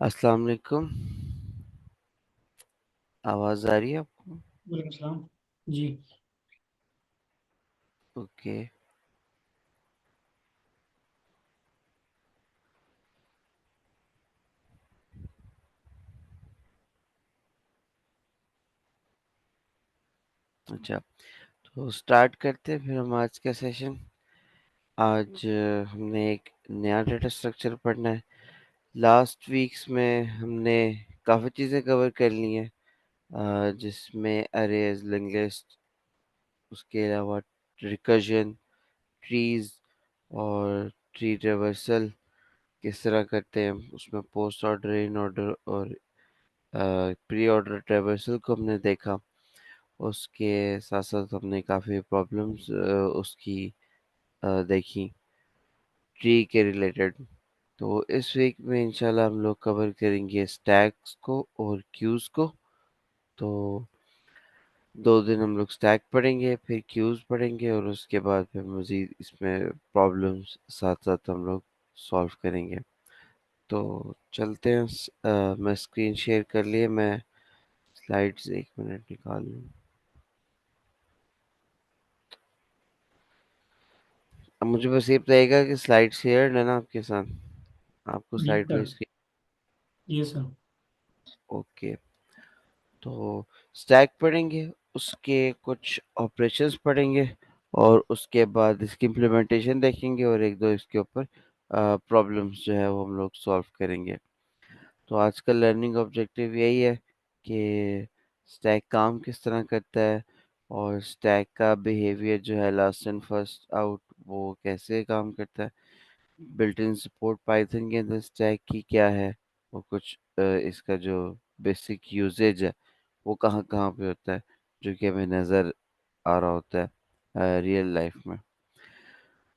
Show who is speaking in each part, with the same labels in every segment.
Speaker 1: अस्सलाम वालेकुम। आवाज़ आ रही है आपको?
Speaker 2: वालेकुम सलाम। जी।
Speaker 1: ओके। अच्छा, तो स्टार्ट करते हैं फिर हम आज का सेशन। आज हमने एक नया डेटा स्ट्रक्चर पढ़ना है। लास्ट वीक्स में हमने काफ़ी चीज़ें कवर कर ली हैं, जिसमें अरेज, लिंक लिस्ट, उसके अलावा रिकर्जन, ट्रीज और ट्री ट्रेवर्सल किस तरह करते हैं। उसमें पोस्ट ऑर्डर, इन ऑर्डर और प्री ऑर्डर ट्रेवर्सल को हमने देखा। उसके साथ साथ हमने काफ़ी प्रॉब्लम्स उसकी देखी, ट्री के रिलेटेड। तो इस वीक में इंशाल्लाह हम लोग कवर करेंगे स्टैक्स को और क्यूज को। तो 2 दिन हम लोग स्टैक पढ़ेंगे, फिर क्यूज पढ़ेंगे और उसके बाद फिर मज़ीद इसमें प्रॉब्लम्स साथ साथ हम लोग सॉल्व करेंगे। तो चलते हैं। मैं स्क्रीन शेयर कर लिए, मैं स्लाइड्स 1 मिनट निकाल लूँ। अब मुझे बस ये बताइएगा कि स्लाइड शेयर है ना आपके साथ? आपको
Speaker 2: जी
Speaker 1: स्लाइड
Speaker 2: सर।
Speaker 1: भेज दी?
Speaker 2: ये सर।
Speaker 1: ओके। तो स्टैक पढ़ेंगे, उसके कुछ ऑपरेशंस पढ़ेंगे और उसके बाद इसकी इम्प्लीमेंटेशन देखेंगे और एक दो इसके ऊपर प्रॉब्लम्स जो है वो हम लोग सॉल्व करेंगे। तो आज का लर्निंग ऑब्जेक्टिव यही है कि स्टैक काम किस तरह करता है और स्टैक का बिहेवियर जो है लास्ट इन फर्स्ट आउट वो कैसे काम करता है। बिल्ट इन सपोर्ट पाइथन के अंदर स्टैक की क्या है और कुछ इसका जो बेसिक यूजेज है वो कहाँ कहाँ पे होता है, जो कि हमें नज़र आ रहा होता है रियल लाइफ में।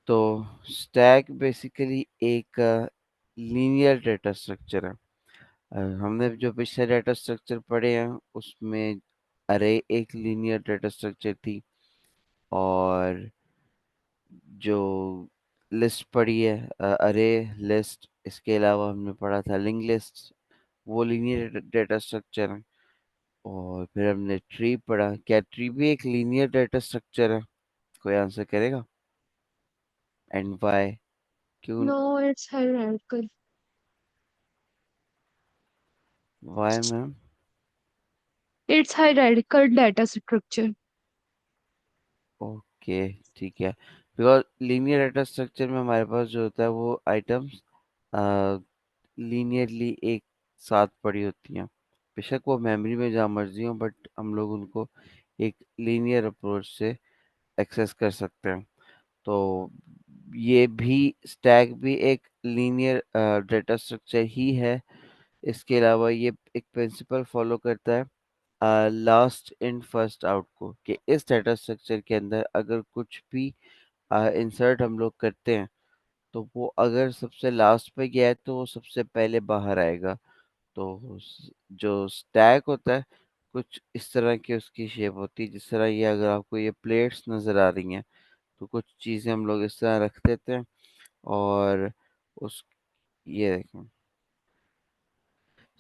Speaker 1: तो स्टैक बेसिकली एक लीनियर डेटा स्ट्रक्चर है। हमने जो पिछले डेटा स्ट्रक्चर पढ़े हैं उसमें अरे एक लीनियर डेटा स्ट्रक्चर थी, और जो लिस्ट पढ़ी है अरे लिस्ट, इसके अलावा हमने पढ़ा था लिंक लिस्ट, वो लीनियर डेटा स्ट्रक्चर है। और फिर हमने ट्री पढ़ा, क्या ट्री भी एक लीनियर डेटा स्ट्रक्चर है? कोई आंसर करेगा? And why? क्यों?
Speaker 3: No, it's hierarchical.
Speaker 1: Why ma'am?
Speaker 3: It's hierarchical data structure.
Speaker 1: Okay, ठीक है। बिकॉज लीनियर डेटा स्ट्रक्चर में हमारे पास जो होता है वो आइटम्स लीनियरली एक साथ पड़ी होती हैं। बेशक वो मेमोरी में जहाँ मर्जी हो, बट हम लोग उनको एक लीनियर अप्रोच से एक्सेस कर सकते हैं। तो ये भी स्टैक भी एक लीनियर डेटा स्ट्रक्चर ही है। इसके अलावा ये एक प्रिंसिपल फॉलो करता है लास्ट इन फर्स्ट आउट को, कि इस डेटा स्ट्रक्चर के अंदर अगर कुछ भी इंसर्ट हम लोग करते हैं तो वो अगर सबसे लास्ट पे गया है तो वो सबसे पहले बाहर आएगा। तो जो स्टैक होता है कुछ इस तरह की उसकी शेप होती है। जिस तरह ये अगर आपको ये प्लेट्स नजर आ रही हैं तो कुछ चीजें हम लोग इस तरह रख देते हैं, और उस ये देखें,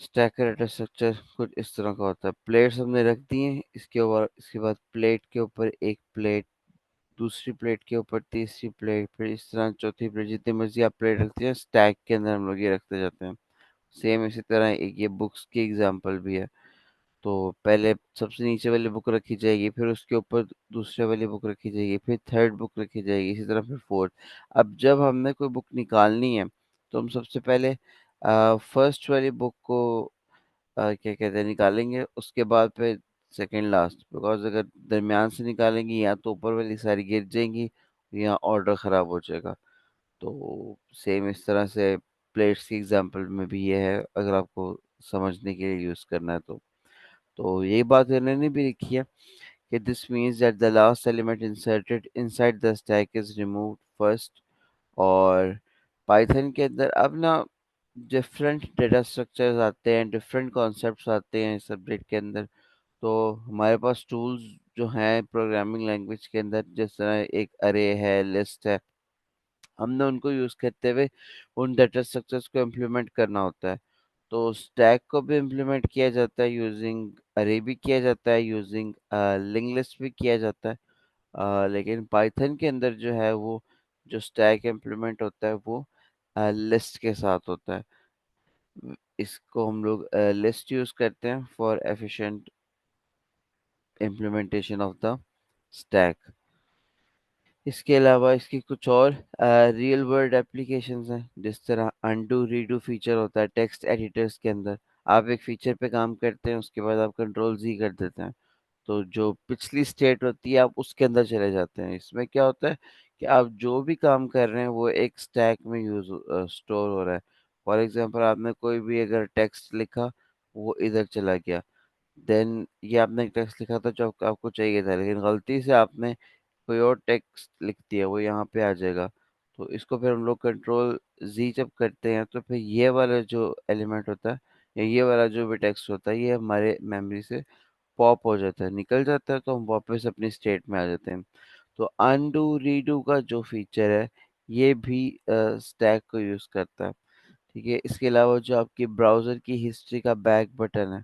Speaker 1: स्टैकर डेटा स्ट्रक्चर कुछ इस तरह का होता है। प्लेट्स हमने रख दी हैं, इसके बाद प्लेट के ऊपर एक प्लेट, दूसरी प्लेट के ऊपर तीसरी प्लेट, फिर इस तरह चौथी प्लेट, जितनी मर्जी आप प्लेट रखते हैं स्टैक के अंदर हम लोग ये रखते जाते हैं। सेम इसी तरह एक ये बुक्स की एग्जांपल भी है। तो पहले सबसे नीचे वाली बुक रखी जाएगी, फिर उसके ऊपर दूसरे वाली बुक रखी जाएगी, फिर थर्ड बुक रखी जाएगी, इसी तरह फिर फोर्थ। अब जब हमने कोई बुक निकालनी है तो हम सबसे पहले फर्स्ट वाली बुक को क्या कहते हैं निकालेंगे, उसके बाद फिर सेकंड लास्ट। बिकॉज अगर दरमियान से निकालेंगे या तो ऊपर वाली सारी गिर जाएंगी या ऑर्डर खराब हो जाएगा। तो सेम इस तरह से प्लेट्स की एग्जांपल में भी ये है, अगर आपको समझने के लिए यूज करना है तो यही बात इन्होंने भी लिखी है कि this means that the last element inserted inside the stack is removed first. और पाइथन के अंदर अब ना डिफरेंट डेटा स्ट्रक्चर्स आते हैं, डिफरेंट कॉन्सेप्ट्स आते हैं इस सब्जेक्ट के अंदर। तो हमारे पास टूल्स जो हैं प्रोग्रामिंग लैंग्वेज के अंदर, जिस तरह एक अरे है, लिस्ट है, हमने उनको यूज करते हुए उन डेटा स्ट्रक्चर्स को इम्प्लीमेंट करना होता है। तो स्टैक को भी इम्प्लीमेंट किया जाता है यूजिंग अरे, भी किया जाता है यूजिंग लिंक लिस्ट, भी किया जाता है। लेकिन पाइथन के अंदर जो है वो जो स्टैक इम्प्लीमेंट होता है वो लिस्ट के साथ होता है। इसको हम लोग लिस्ट यूज करते हैं for efficient implementation of the stack. इसके अलावा इसकी कुछ और रियल वर्ल्ड एप्लीकेशंस हैं, जिस तरह अनडू रीडू फीचर होता है टेक्स्ट एडिटर्स के अंदर। आप एक फीचर पे काम करते हैं, उसके बाद आप कंट्रोल जी कर देते हैं, तो जो पिछली स्टेट होती है आप उसके अंदर चले जाते हैं। इसमें क्या होता है कि आप जो भी काम कर रहे हैं वो एक स्टैक में यूज स्टोर हो रहा है। फॉर एग्जांपल, आपने कोई भी अगर टेक्स्ट लिखा, वो इधर चला गया। देन ये आपने एक टेक्स्ट लिखा था जो आपको चाहिए था, लेकिन गलती से आपने कोई और टेक्स्ट लिख दिया, वो यहाँ पे आ जाएगा। तो इसको फिर हम लोग कंट्रोल जी जब करते हैं, तो फिर ये वाला जो एलिमेंट होता है या ये वाला जो भी टेक्स्ट होता है, ये हमारे मेमोरी से पॉप हो जाता है, निकल जाता है, तो हम वापस अपनी स्टेट में आ जाते हैं। तो अनडू रीडू का जो फीचर है, ये भी स्टैक को यूज करता है। ठीक है, इसके अलावा जो आपकी ब्राउजर की हिस्ट्री का बैक बटन है,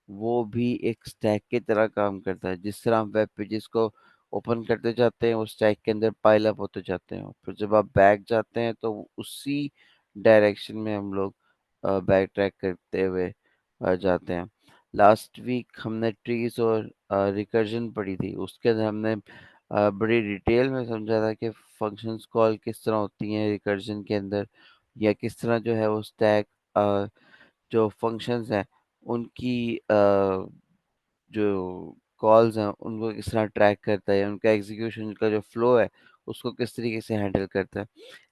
Speaker 1: वो भी एक स्टैक की तरह काम करता है। जिस तरह हम वेब पेजेस को ओपन करते जाते हैं, वो स्टैक के अंदर पाइल अप होते जाते हैं, फिर जब आप बैक जाते हैं तो उसी डायरेक्शन में हम लोग बैक ट्रैक करते हुए जाते हैं। लास्ट वीक हमने ट्रीज और रिकर्जन पढ़ी थी, उसके अंदर हमने बड़ी डिटेल में समझा था कि फंक्शंस कॉल किस तरह होती हैं रिकर्जन के अंदर, या किस तरह जो है वो स्टैक जो फंक्शंस हैं उनकी जो कॉल्स हैं उनको किस तरह ट्रैक करता है, उनका एग्जीक्यूशन का जो फ्लो है उसको किस तरीके से हैंडल करता है।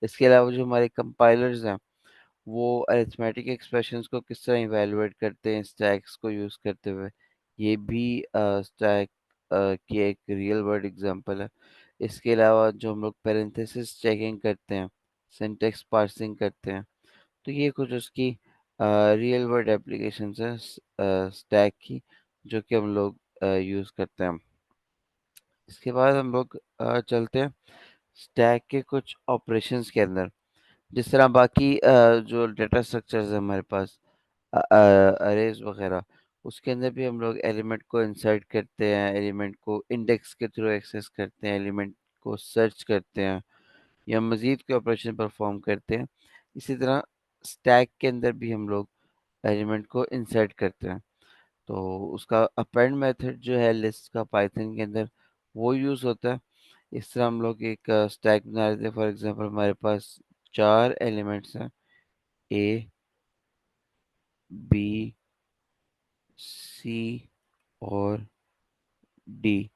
Speaker 1: इसके अलावा जो हमारे कंपाइलर्स हैं, वो अरिथमेटिक एक्सप्रेशंस को किस तरह इवेलुएट करते हैं स्टैक्स को यूज करते हुए, ये भी स्टैक की एक रियल वर्ल्ड एग्जांपल है। इसके अलावा जो हम लोग पैरेंथेसिस चेकिंग करते हैं, सिंटेक्स पार्सिंग करते हैं, तो ये कुछ उसकी रियल वर्ल्ड एप्लीकेशंस हैं स्टैक की, जो कि हम लोग यूज करते हैं। इसके बाद हम लोग चलते हैं स्टैक के कुछ ऑपरेशंस के अंदर। जिस तरह बाकी जो डेटा स्ट्रक्चर्स है हमारे पास, अरेज वगैरह, उसके अंदर भी हम लोग एलिमेंट को इंसर्ट करते हैं, एलिमेंट को इंडेक्स के थ्रू एक्सेस करते हैं, एलिमेंट को सर्च करते हैं, या मजीद के ऑपरेशन परफॉर्म करते हैं। इसी तरह स्टैक के अंदर भी हम लोग एलिमेंट को इंसर्ट करते हैं। तो उसका अपेंड मेथड जो है लिस्ट का पाइथन के अंदर, वो यूज़ होता है। इस तरह हम लोग एक स्टैक बना लेते हैं। फॉर एग्जांपल, हमारे पास 4 एलिमेंट्स हैं, ए, बी, सी और डी।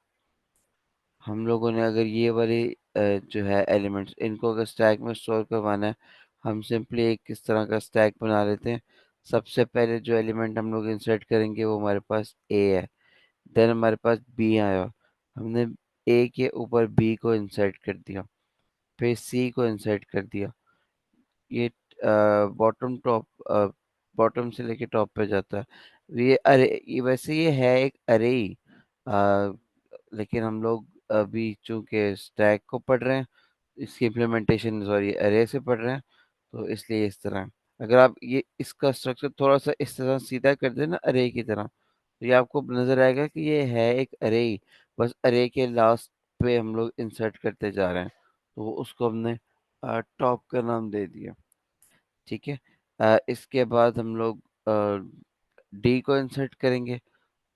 Speaker 1: हम लोगों ने अगर ये वाली जो है एलिमेंट्स, इनको अगर स्टैक में स्टोर करवाना है, हम सिंपली एक किस तरह का स्टैक बना लेते हैं। सबसे पहले जो एलिमेंट हम लोग इंसर्ट करेंगे वो हमारे पास ए है। देन हमारे पास बी आया, हमने ए के ऊपर बी को इंसर्ट कर दिया, फिर सी को इंसर्ट कर दिया। ये बॉटम टॉप, बॉटम से लेके टॉप पे जाता है। ये अरे, ये वैसे ये है एक अरे ही, लेकिन हम लोग अभी चूंकि स्टैक को पढ़ रहे हैं, इसकी इम्प्लीमेंटेशन सॉरी अरे से पढ़ रहे हैं, तो इसलिए इस तरह है। अगर आप ये इसका स्ट्रक्चर थोड़ा सा इस तरह सीधा कर देना अरे की तरह, तो ये आपको नजर आएगा कि ये है एक अरे ही, बस अरे के लास्ट पे हम लोग इंसर्ट करते जा रहे हैं, तो उसको हमने टॉप का नाम दे दिया। ठीक है, इसके बाद हम लोग डी को इंसर्ट करेंगे।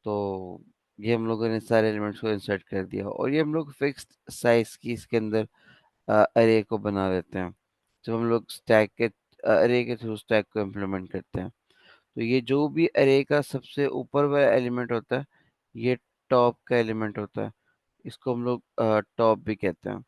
Speaker 1: तो ये हम लोगों ने सारे एलिमेंट्स को इंसर्ट कर दिया, और ये हम लोग फिक्स्ड साइज की इसके अंदर अरे को बना देते हैं। जब हम लोग स्टैक के अरे के थ्रू स्टैक को इम्प्लीमेंट करते हैं, तो ये जो भी अरे का सबसे ऊपर वाला एलिमेंट होता है, ये टॉप का एलिमेंट होता है। इसको हम लोग टॉप भी कहते हैं।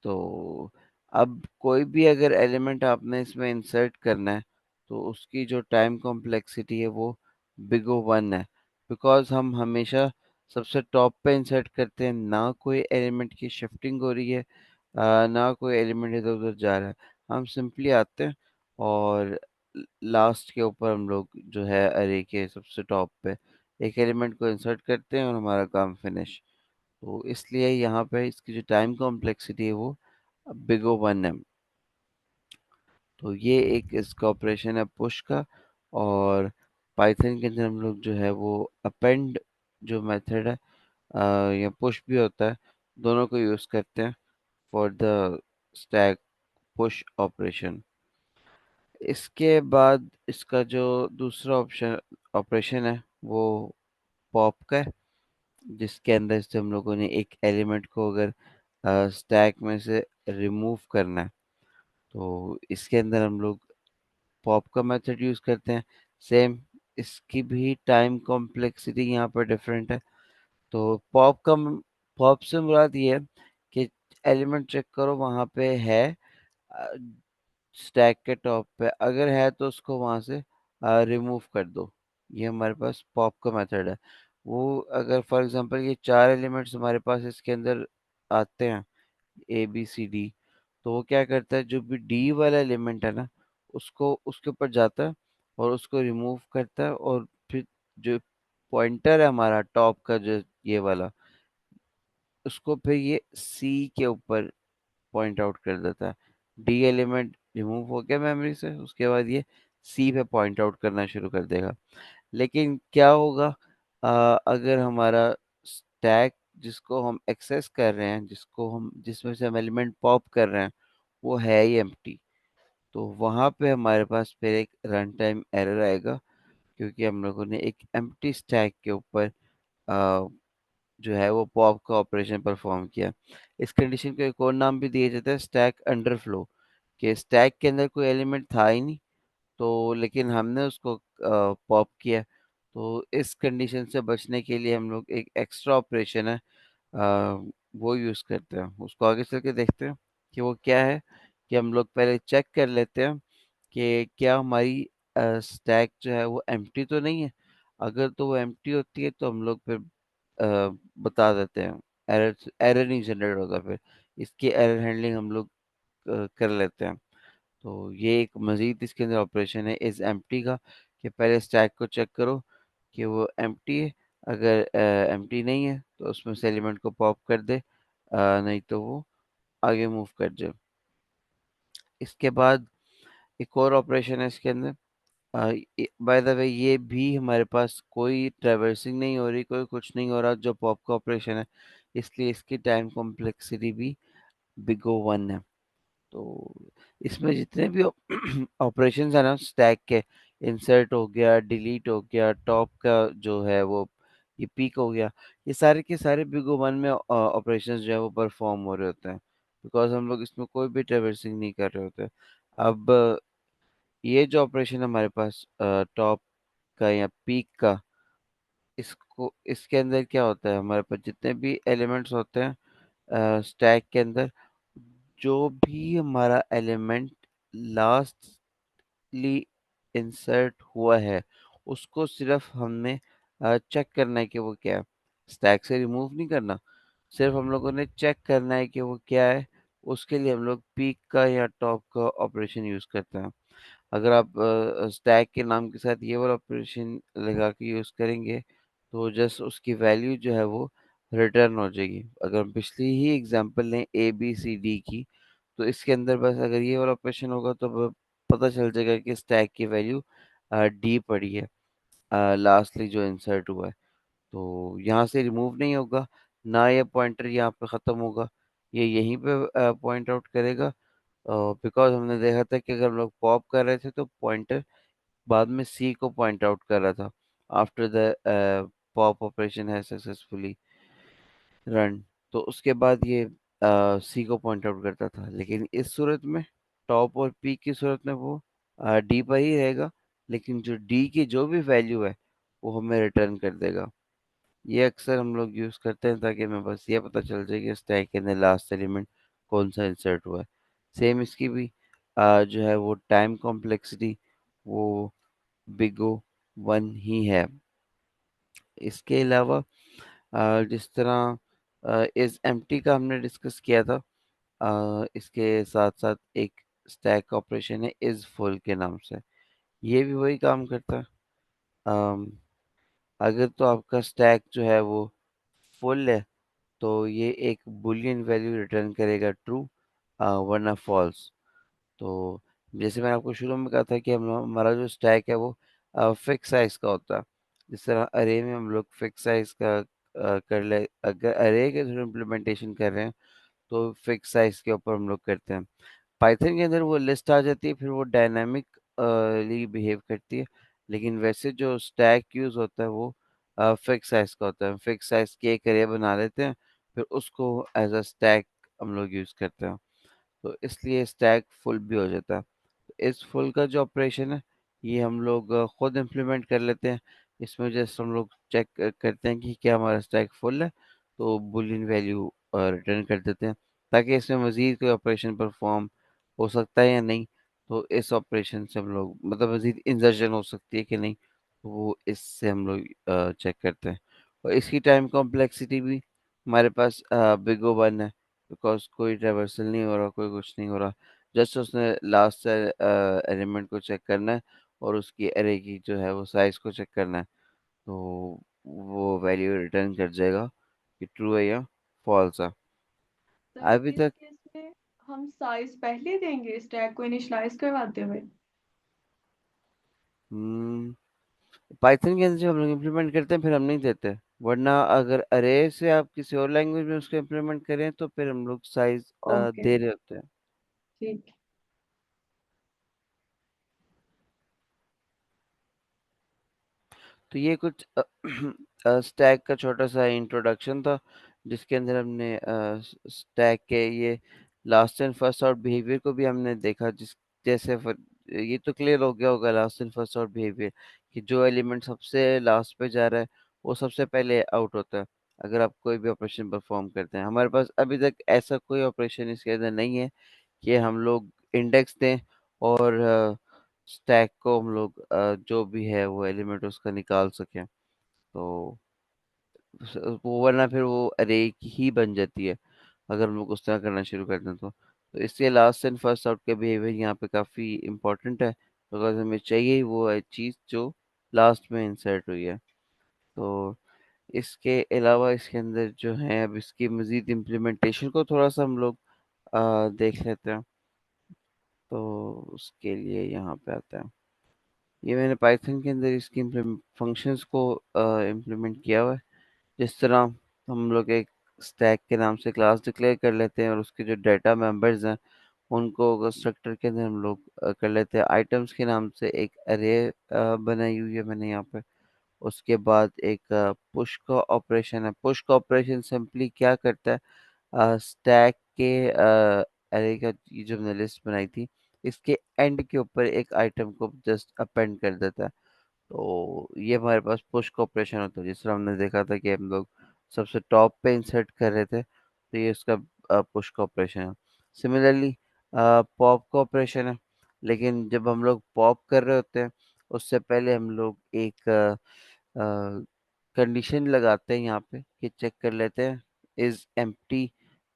Speaker 1: तो अब कोई भी अगर एलिमेंट आपने इसमें इंसर्ट करना है, तो उसकी जो टाइम कॉम्प्लेक्सिटी है वो बिग ओ 1 है, बिकॉज हम हमेशा सबसे टॉप पे इंसर्ट करते हैं, ना कोई एलिमेंट की शिफ्टिंग हो रही है, ना कोई एलिमेंट इधर उधर जा रहा है। हम सिंपली आते हैं और लास्ट के ऊपर हम लोग जो है अरे के सबसे टॉप पे एक एलिमेंट को इंसर्ट करते हैं और हमारा काम फिनिश। तो इसलिए यहाँ पे इसकी जो टाइम कॉम्प्लेक्सिटी है वो बिग ओ 1 है। तो ये एक इसका ऑपरेशन है पुश का। और पाइथन के अंदर हम लोग जो है वो अपेंड जो मेथड है या पुश भी होता है, दोनों को यूज़ करते हैं for the stack push operation. इसके बाद इसका जो दूसरा ऑप्शन ऑपरेशन है वो पॉप का है, जिसके अंदर से हम लोगों ने एक एलिमेंट को अगर स्टैक में से रिमूव करना है तो इसके अंदर हम लोग पॉप का मेथड यूज करते हैं। सेम, इसकी भी टाइम कॉम्प्लेक्सिटी यहाँ पर डिफरेंट है। तो पॉप से मुराद ये है कि एलिमेंट चेक करो वहां पे है स्टैक के टॉप पे, अगर है तो उसको वहां से रिमूव कर दो। ये हमारे पास पॉप का मेथड है। वो अगर फॉर एग्जांपल ये चार एलिमेंट्स हमारे पास इसके अंदर आते हैं, ए बी सी डी, तो वो क्या करता है, जो भी डी वाला एलिमेंट है ना, उसको उसके ऊपर जाता है और उसको रिमूव करता है, और फिर जो पॉइंटर है हमारा टॉप का जो ये वाला, उसको फिर ये सी के ऊपर पॉइंट आउट कर देता है। डी एलिमेंट रिमूव हो गया मेमोरी से, उसके बाद ये सी पे पॉइंट आउट करना शुरू कर देगा। लेकिन क्या होगा, अगर हमारा स्टैक जिसको हम एक्सेस कर रहे हैं, जिसमें से हम एलिमेंट पॉप कर रहे हैं, वो है ही एम्प्टी, तो वहां पे हमारे पास फिर एक रन टाइम एरर आएगा, क्योंकि हम लोगों ने एक एम्प्टी स्टैक के ऊपर जो है वो पॉप का ऑपरेशन परफॉर्म किया। इस कंडीशन को एक और नाम भी दिया जाता है स्टैक अंडरफ्लो, कि स्टैक के अंदर कोई एलिमेंट था ही नहीं, तो लेकिन हमने उसको पॉप किया। तो इस कंडीशन से बचने के लिए हम लोग एक एक्स्ट्रा ऑपरेशन है वो यूज़ करते हैं, उसको आगे चल के देखते हैं कि वो क्या है। कि हम लोग पहले चेक कर लेते हैं कि क्या हमारी स्टैक जो है वो एम्प्टी तो नहीं है। अगर तो वो एम्प्टी होती है तो हम लोग फिर बता देते हैं, एरर एरर नहीं जनरेट होगा फिर। इसकी एरर हैंडलिंग हम लोग कर लेते हैं। तो ये एक मजीद इसके अंदर ऑपरेशन है इस एम्प्टी का, कि पहले स्टैक को चेक करो कि वो एम्प्टी है। अगर एम्प्टी नहीं है तो उसमें से एलिमेंट को पॉप कर दे, नहीं तो वो आगे मूव कर जाए। इसके बाद एक और ऑपरेशन है इसके अंदर, बाय द वे ये भी हमारे पास कोई ट्रैवर्सिंग नहीं हो रही, कोई कुछ नहीं हो रहा, जो पॉप का ऑपरेशन है, इसलिए इसकी टाइम कॉम्प्लेक्सिटी भी बिग ओ वन है। तो इसमें जितने भी ऑपरेशंस है ना स्टैक के, इंसर्ट हो गया, डिलीट हो गया, टॉप का जो है वो ये पीक हो गया, ये सारे के सारे बिग ओ वन में ऑपरेशंस जो है वो परफॉर्म हो रहे होते हैं, बिकॉज हम लोग इसमें कोई भी ट्रैवर्सिंग नहीं कर रहे होते। अब ये जो ऑपरेशन हमारे पास टॉप का या पीक का, इसको इसके अंदर क्या होता है, हमारे पास जितने भी एलिमेंट्स होते हैं स्टैक के अंदर, जो भी हमारा एलिमेंट लास्टली इंसर्ट हुआ है, उसको सिर्फ हमने चेक करना है कि वो क्या है, स्टैक से रिमूव नहीं करना, सिर्फ हम लोगों ने चेक करना है कि वो क्या है। उसके लिए हम लोग पीक का या टॉप का ऑपरेशन यूज करते हैं। अगर आप स्टैक के नाम के साथ ये वाला ऑपरेशन लगा के यूज करेंगे तो जस्ट उसकी वैल्यू जो है वो रिटर्न हो जाएगी। अगर हम पिछली ही एग्जांपल लें ए बी सी डी की, तो इसके अंदर बस अगर ये वाला ऑपरेशन होगा तो पता चल जाएगा कि स्टैक की वैल्यू डी पड़ी है, लास्टली जो इंसर्ट हुआ है। तो यहाँ से रिमूव नहीं होगा, ना ये पॉइंटर यहाँ पे ख़त्म होगा, ये यहीं पे पॉइंट आउट करेगा। बिकॉज हमने देखा था कि अगर हम लोग पॉप कर रहे थे तो पॉइंटर बाद में सी को पॉइंट आउट कर रहा था, आफ्टर द पॉप ऑपरेशन है सक्सेसफुली रन, तो उसके बाद ये सी को पॉइंट आउट करता था। लेकिन इस सूरत में, टॉप और पी की सूरत में, वो डी पर ही रहेगा, लेकिन जो डी की जो भी वैल्यू है वो हमें रिटर्न कर देगा। ये अक्सर हम लोग यूज करते हैं ताकि हमें बस ये पता चल जाए कि स्टैक के अंदर लास्ट एलिमेंट कौन सा इंसर्ट हुआ है। सेम इसकी भी जो है वो टाइम कॉम्प्लेक्सिटी वो बिग ओ वन ही है। इसके अलावा जिस तरह इस एम्प्टी का हमने डिस्कस किया था, इसके साथ साथ एक स्टैक ऑपरेशन है इज फुल के नाम से, ये भी वही काम करता है। अम, अगर तो आपका स्टैक जो है वो फुल है तो ये एक बुलियन वैल्यू रिटर्न करेगा ट्रू, वरना फॉल्स। तो जैसे मैंने आपको शुरू में कहा था कि हमारा जो स्टैक है वो फिक्स साइज का होता है। जिस तरह अरे में हम लोग फिक्स साइज का कर ले, अगर अरे के थ्रू इम्प्लीमेंटेशन कर रहे हैं तो फिक्स साइज के ऊपर हम लोग करते हैं। पाइथन के अंदर वो लिस्ट आ जाती है, फिर वो डायनामिक ली बिहेव करती है। लेकिन वैसे जो स्टैक यूज होता है वो फिक्स साइज का होता है। फिक्स साइज के एक अरे बना लेते हैं, फिर उसको एज अ स्टैक हम लोग यूज करते हैं, तो इसलिए स्टैक फुल भी हो जाता है। तो इस फुल का जो ऑपरेशन है ये हम लोग खुद इम्प्लीमेंट कर लेते हैं। इसमें जस्ट हम लोग चेक करते हैं कि क्या हमारा स्टैक फुल है, तो बुलियन वैल्यू रिटर्न कर देते हैं, ताकि इसमें मजीद कोई ऑपरेशन परफॉर्म हो सकता है या नहीं। तो इस ऑपरेशन से हम लोग मतलब मजीद इंसर्शन हो सकती है कि नहीं, तो वो इससे हम लोग चेक करते हैं। और इसकी टाइम कॉम्प्लेक्सिटी भी हमारे पास बिग ओ वन है, बिकॉज कोई ट्रेवर्सल नहीं हो रहा, कोई कुछ नहीं हो रहा। जस्ट उसने लास्ट एलिमेंट को चेक करना है और उसकी एरे की जो है वो साइज को चेक करना है, तो वो वैल्यू रिटर्न कर जाएगा कि ट्रू है या फॉल्स है।
Speaker 4: सर
Speaker 1: अभी
Speaker 4: इस
Speaker 1: तक
Speaker 4: केस में हम साइज पहले देंगे स्टैक को इनिशियलाइज करवाते हुए।
Speaker 1: पाइथन के अंदर जब हम लोग इम्प्लीमेंट करते हैं फिर हम नहीं देते, वरना अगर अरे से आप किसी और लैंग्वेज में उसको इम्प्लीमेंट करें तो फिर हम लोग साइज
Speaker 4: ओके।
Speaker 1: दे रहे होते हैं।
Speaker 4: ठीक।
Speaker 1: तो ये कुछ स्टैक का छोटा सा इंट्रोडक्शन था, जिसके अंदर हमने स्टैक के ये last in first out behaviour को भी हमने देखा। जैसे ये तो क्लियर हो गया होगा last in first out behaviour, कि जो एलिमेंट सबसे लास्ट पे जा रहा है वो सबसे पहले आउट होता है अगर आप कोई भी ऑपरेशन परफॉर्म करते हैं। हमारे पास अभी तक ऐसा कोई ऑपरेशन इसके अंदर नहीं है कि हम लोग इंडेक्स दें और स्टैक को हम लोग जो भी है वो एलिमेंट उसका निकाल सकें। तो वो वरना फिर वो अरे ही बन जाती है अगर हम लोग उस तरह करना शुरू कर दें तो इसलिए लास्ट एंड फर्स्ट आउट का बिहेवियर यहाँ पे काफ़ी इम्पोर्टेंट है, बिकॉज हमें चाहिए वो चीज़ जो लास्ट में इंसर्ट हुई है। तो इसके अलावा इसके अंदर जो है अब इसकी मज़ीद इम्प्लीमेंटेशन को थोड़ा सा हम लोग देख लेते हैं। तो उसके लिए यहाँ पे आता है, ये मैंने पाइथन के अंदर इसकी फंक्शंस को इम्प्लीमेंट किया हुआ है। जिस तरह हम लोग एक स्टैक के नाम से क्लास डिक्लेयर कर लेते हैं और उसके जो डाटा मेंबर्स हैं उनको कंस्ट्रक्टर के अंदर हम लोग कर लेते हैं। आइटम्स के नाम से एक अरे बनाई हुई है मैंने यहाँ पे। उसके बाद एक पुश का ऑपरेशन है। पुश का ऑपरेशन सिंपली क्या करता है, स्टैक के अरे का ये जो मैंने लिस्ट बनाई थी इसके एंड के ऊपर एक आइटम को जस्ट अपेंड कर देता है। तो ये हमारे पास पुश का ऑपरेशन होता है। जिस तरह हमने देखा था कि हम लोग सबसे टॉप पे इंसर्ट कर रहे थे, तो ये उसका पुश का ऑपरेशन है। सिमिलरली पॉप का ऑपरेशन है, लेकिन जब हम लोग पॉप कर रहे होते हैं उससे पहले हम लोग एक कंडीशन लगाते हैं यहाँ पे कि चेक कर लेते हैं इज एम्प्टी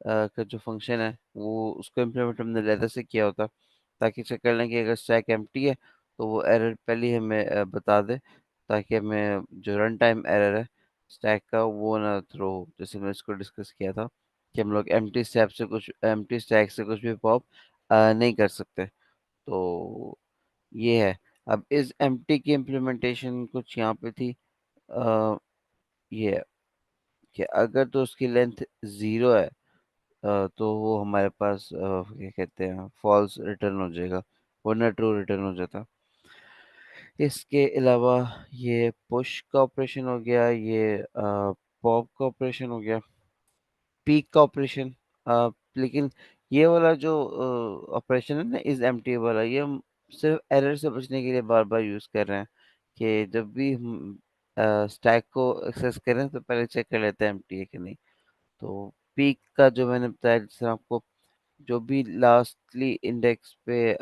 Speaker 1: का जो फंक्शन है वो उसको इम्प्लीमेंट हमने लेदर से किया होता, ताकि चेक कर लें कि अगर स्टैक एम्प्टी है तो वो एरर पहले ही हमें बता दे, ताकि हमें जो रन टाइम एरर है स्टैक का वो ना थ्रो हो। जैसे मैंने इसको डिस्कस किया था कि हम लोग एम्प्टी स्टैक से कुछ भी पॉप नहीं कर सकते। तो ये है। अब इस एम्प्टी की इम्प्लीमेंटेशन कुछ यहाँ पे थी, अ, ये है कि अगर तो उसकी लेंथ 0 है तो वो हमारे पास क्या कहते हैं फॉल्स रिटर्न हो जाएगा, वरना ट्रू रिटर्न हो जाता। इसके अलावा ये पुश का ऑपरेशन हो गया, ये पॉप का ऑपरेशन हो गया, पीक का ऑपरेशन। लेकिन ये वाला जो ऑपरेशन है ना इज एम्प्टी वाला, ये हम सिर्फ एरर से बचने के लिए बार बार यूज कर रहे हैं कि जब भी हम स्टैक को एक्सेस करें तो पहले चेक कर लेते हैं एम्प्टी है कि नहीं। तो पीक का जो मैंने बताया, जैसे आपको जो भी लास्टली इंडेक्स पे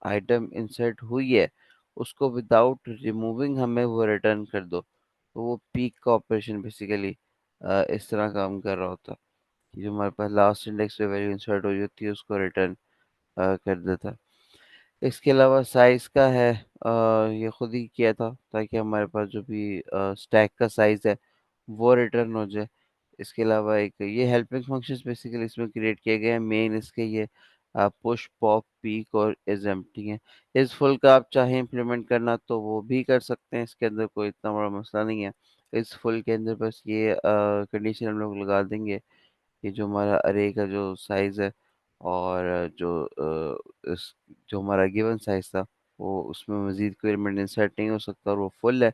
Speaker 1: आइटम इंसर्ट हुई है उसको विदाउट रिमूविंग हमें वो रिटर्न कर दो, तो वो पीक का ऑपरेशन बेसिकली इस तरह काम कर रहा होता है कि जो हमारे पास लास्ट इंडेक्स पे वैल्यू इंसर्ट हुई होती है उसको रिटर्न कर देता है। इसके अलावा साइज का है, ये खुद ही किया था ताकि हमारे पास जो भी स्टैक का साइज है वो रिटर्न हो जाए। इसके अलावा एक ये हेल्पिंग फंक्शंस बेसिकली इसमें क्रिएट किए गए हैं। मेन इसके ये पुश, पॉप, पीक और इज एम्प्टी है। इज फुल का आप चाहे इम्प्लीमेंट करना तो वो भी कर सकते हैं, इसके अंदर कोई इतना बड़ा मसला नहीं है। इज फुल के अंदर बस ये कंडीशन हम लोग लगा देंगे कि जो हमारा अरे का जो साइज है और जो हमारा गिवन साइज था वो उसमें मजीद कोई एलिमेंट इंसर्ट नहीं हो सकता और वो फुल है,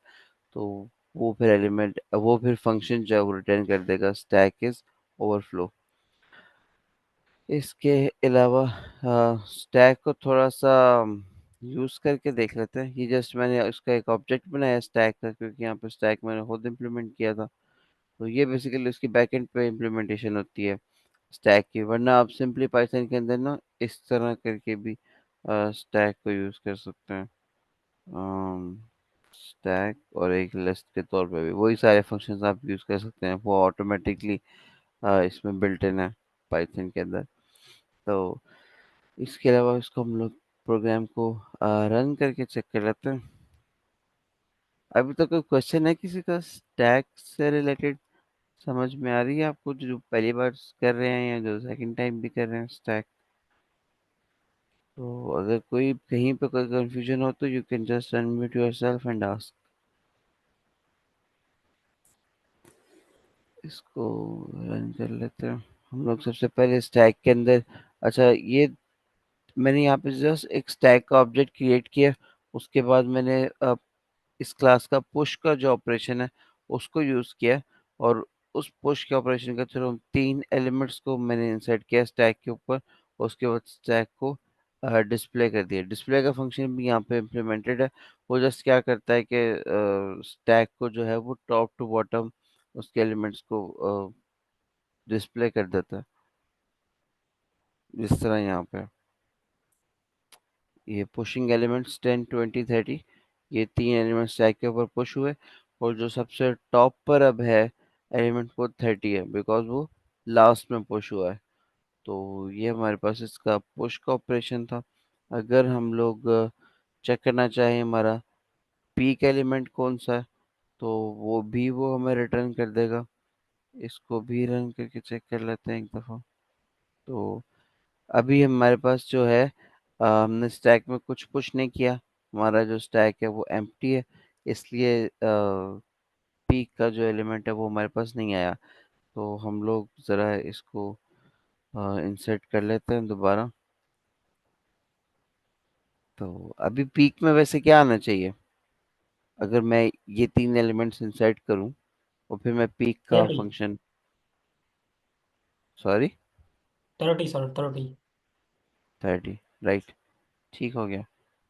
Speaker 1: तो वो फिर फंक्शन जो है वो रिटर्न कर देगा स्टैक इज ओवरफ्लो। इसके अलावा स्टैक को थोड़ा सा यूज करके देख लेते हैं। ये जस्ट मैंने उसका एक ऑब्जेक्ट बनाया स्टैक का, क्योंकि यहाँ पे स्टैक मैंने खुद इम्प्लीमेंट किया था। तो ये बेसिकली उसकी बैकएंड पे इम्प्लीमेंटेशन होती है स्टैक की, वरना आप सिंपली पाइथन के अंदर ना इस तरह करके भी स्टैक को यूज कर सकते हैं। स्टैक और एक लिस्ट के तौर पे भी वही सारे फंक्शंस आप यूज कर सकते हैं, वो ऑटोमेटिकली इसमें बिल्ट इन है पाइथन के अंदर। तो इसके अलावा इसको हम लोग प्रोग्राम को रन करके चेक कर लेते हैं। अभी तक कोई क्वेश्चन है किसी का स्टैक से रिलेटेड? समझ में आ रही है आपको, जो पहली बार कर रहे हैं या जो सेकंड टाइम भी कर रहे हैं स्टैक? तो अगर कोई कहीं पे कोई कंफ्यूजन हो तो you can just unmute yourself and ask. इसको रन कर लेते हैं हम लोग। सबसे पहले स्टैक के अंदर, अच्छा ये मैंने यहाँ पे जस्ट एक स्टैक का ऑब्जेक्ट क्रिएट किया, उसके बाद मैंने इस क्लास का पुश का जो ऑपरेशन है उसको यूज किया, और उस पुश के ऑपरेशन के थ्रू तीन एलिमेंट्स को मैंने इंसर्ट किया स्टैक के ऊपर। उसके बाद स्टैक को डिस्प्ले कर दिया। डिस्प्ले का फंक्शन भी यहाँ पे इम्प्लीमेंटेड है। वो जस्ट क्या करता है कि स्टैक को जो है वो टॉप टू बॉटम उसके एलिमेंट्स को डिस्प्ले कर देता है, जिस तरह यहाँ पे ये पुशिंग एलिमेंट्स 10 20 30, ये तीन एलिमेंट्स स्टैक के ऊपर पुश हुए, और जो सबसे टॉप पर अब है एलिमेंट वो 30 है, बिकॉज वो लास्ट में पुश हुआ है। तो ये हमारे पास इसका पुश का ऑपरेशन था। अगर हम लोग चेक करना चाहें हमारा पीक एलिमेंट कौन सा है, तो वो हमें रिटर्न कर देगा। इसको भी रन करके चेक कर लेते हैं एक दफ़ा। तो अभी हमारे पास जो है हमने स्टैक में कुछ पुश नहीं किया, हमारा जो स्टैक है वो एम्प्टी है, इसलिए पीक का जो एलिमेंट है वो हमारे पास नहीं आया। तो हम लोग ज़रा इसको इंसर्ट कर लेते हैं दोबारा। तो अभी पीक में वैसे क्या आना चाहिए? अगर मैं ये तीन एलिमेंट्स इंसर्ट करूं और फिर मैं पीक का
Speaker 2: 30।
Speaker 1: Function, sorry
Speaker 2: 30 sir 30।
Speaker 1: 30, राइट, ठीक हो गया।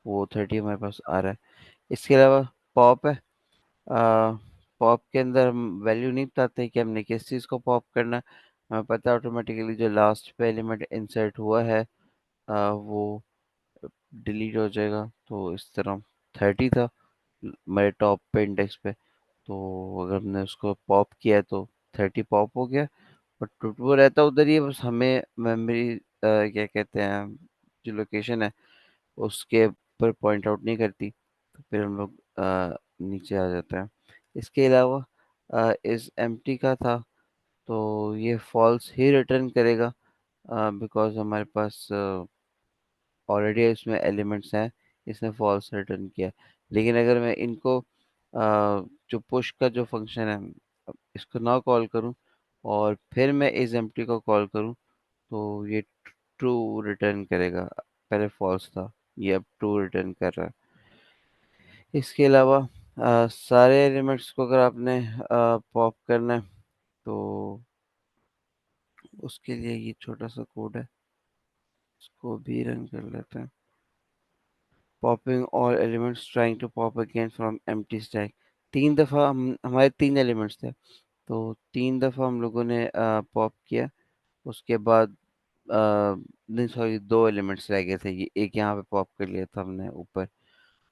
Speaker 1: वो 30 हमारे पास आ रहा है। इसके अलावा पॉप है। पॉप के अंदर हम वैल्यू नहीं बताते कि हमने किस चीज़ को पॉप करना है। हमें पता है ऑटोमेटिकली जो लास्ट पे एलिमेंट इंसर्ट हुआ है वो डिलीट हो जाएगा। तो इस तरह 30 था मेरे टॉप पे इंडेक्स पे, तो अगर हमने उसको पॉप किया तो 30 पॉप हो गया। और वो रहता उधर ही है, बस हमें मेमोरी क्या कहते हैं जो लोकेशन है उसके पर पॉइंट आउट नहीं करती, तो फिर हम लोग नीचे आ जाते हैं। इसके अलावा इस एम्प्टी का था, तो ये फॉल्स ही रिटर्न करेगा बिकॉज हमारे पास ऑलरेडी इसमें एलिमेंट्स हैं, इसने फॉल्स रिटर्न किया। लेकिन अगर मैं इनको जो पुश का जो फंक्शन है इसको ना कॉल करूं और फिर मैं इस एम्प्टी को कॉल करूं, तो ये ट्रू रिटर्न करेगा। पहले फॉल्स था, ये अब ट्रू रिटर्न कर रहा है। इसके अलावा सारे एलिमेंट्स को अगर आपने पॉप करना है तो उसके लिए ये छोटा सा कोड है, इसको भी रन कर लेते हैं। Popping all elements trying to pop again from empty stack. तीन दफ़ा हम हमारे तीन एलिमेंट्स थे, तो तीन दफ़ा हम लोगों ने पॉप किया। उसके बाद नहीं सॉरी, दो एलिमेंट्स रह गए थे, ये एक यहाँ पे पॉप कर लिया था हमने ऊपर,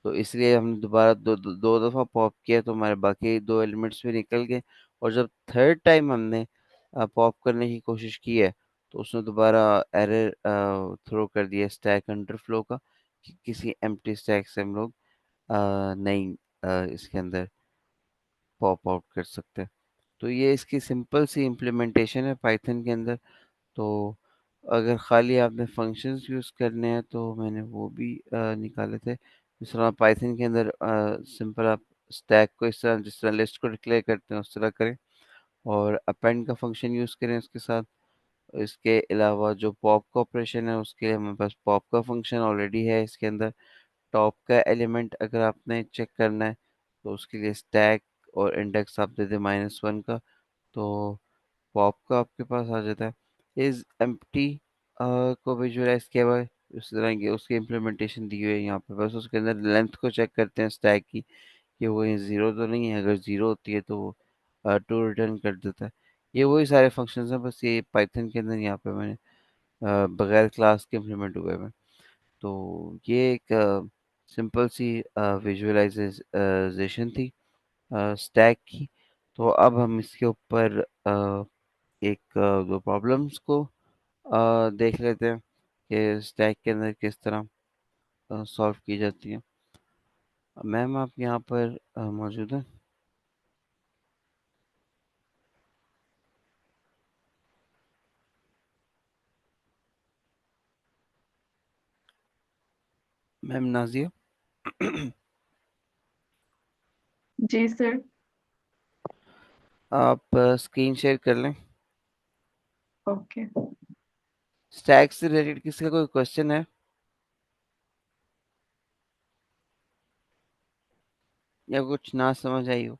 Speaker 1: तो इसलिए हमने दोबारा दो दफ़ा पॉप किया, तो हमारे बाकी दो एलिमेंट्स भी निकल गए। और जब थर्ड टाइम हमने पॉप करने की कोशिश की है, तो उसने दोबारा एरर थ्रो कर दिया स्टैक अंडरफ्लो का, कि किसी एम्प्टी स्टैक से हम लोग नहीं इसके अंदर पॉप आउट कर सकते। तो ये इसकी सिंपल सी इम्प्लीमेंटेशन है पाइथन के अंदर। तो अगर खाली आपने फंक्शंस यूज़ करने हैं तो मैंने वो भी निकाले थे। जिस तरह पाइथन के अंदर सिंपल आप स्टैक को इस तरह जिस तरह लिस्ट को डिक्लेयर करते हैं उस तरह करें, और अपेंड का फंक्शन यूज़ करें उसके साथ। इसके अलावा जो पॉप का ऑपरेशन है उसके लिए हमारे पास पॉप का फंक्शन ऑलरेडी है इसके अंदर। टॉप का एलिमेंट अगर आपने चेक करना है तो उसके लिए स्टैक और इंडेक्स आप दे दें -1 का, तो पॉप का आपके पास आ जाता है। इज एम्प्टी को विजुअलाइज किया हुआ है उस तरह की उसकी इम्प्लीमेंटेशन दी हुई है यहाँ पे। बस उसके अंदर लेंथ को चेक करते हैं स्टैक की कि वो कहीं ज़ीरो तो नहीं है। अगर ज़ीरो होती है तो वो टू रिटर्न कर देता है। ये वही सारे फंक्शंस हैं, बस ये पाइथन के अंदर यहाँ पे मैंने बगैर क्लास के इम्प्लीमेंट हुए हैं। तो ये एक सिंपल सी विजुअलाइजेशन थी स्टैक की। तो अब हम इसके ऊपर दो प्रॉब्लम्स को देख लेते हैं कि स्टैक के अंदर किस तरह सॉल्व की जाती है। मैम आप यहाँ पर मौजूद हैं? मैम नाजिया?
Speaker 4: जी सर।
Speaker 1: आप स्क्रीन शेयर कर लें।
Speaker 4: ओके।
Speaker 1: स्टैक से रिलेटेड किसी का कोई क्वेश्चन है या कुछ ना समझ आई हो?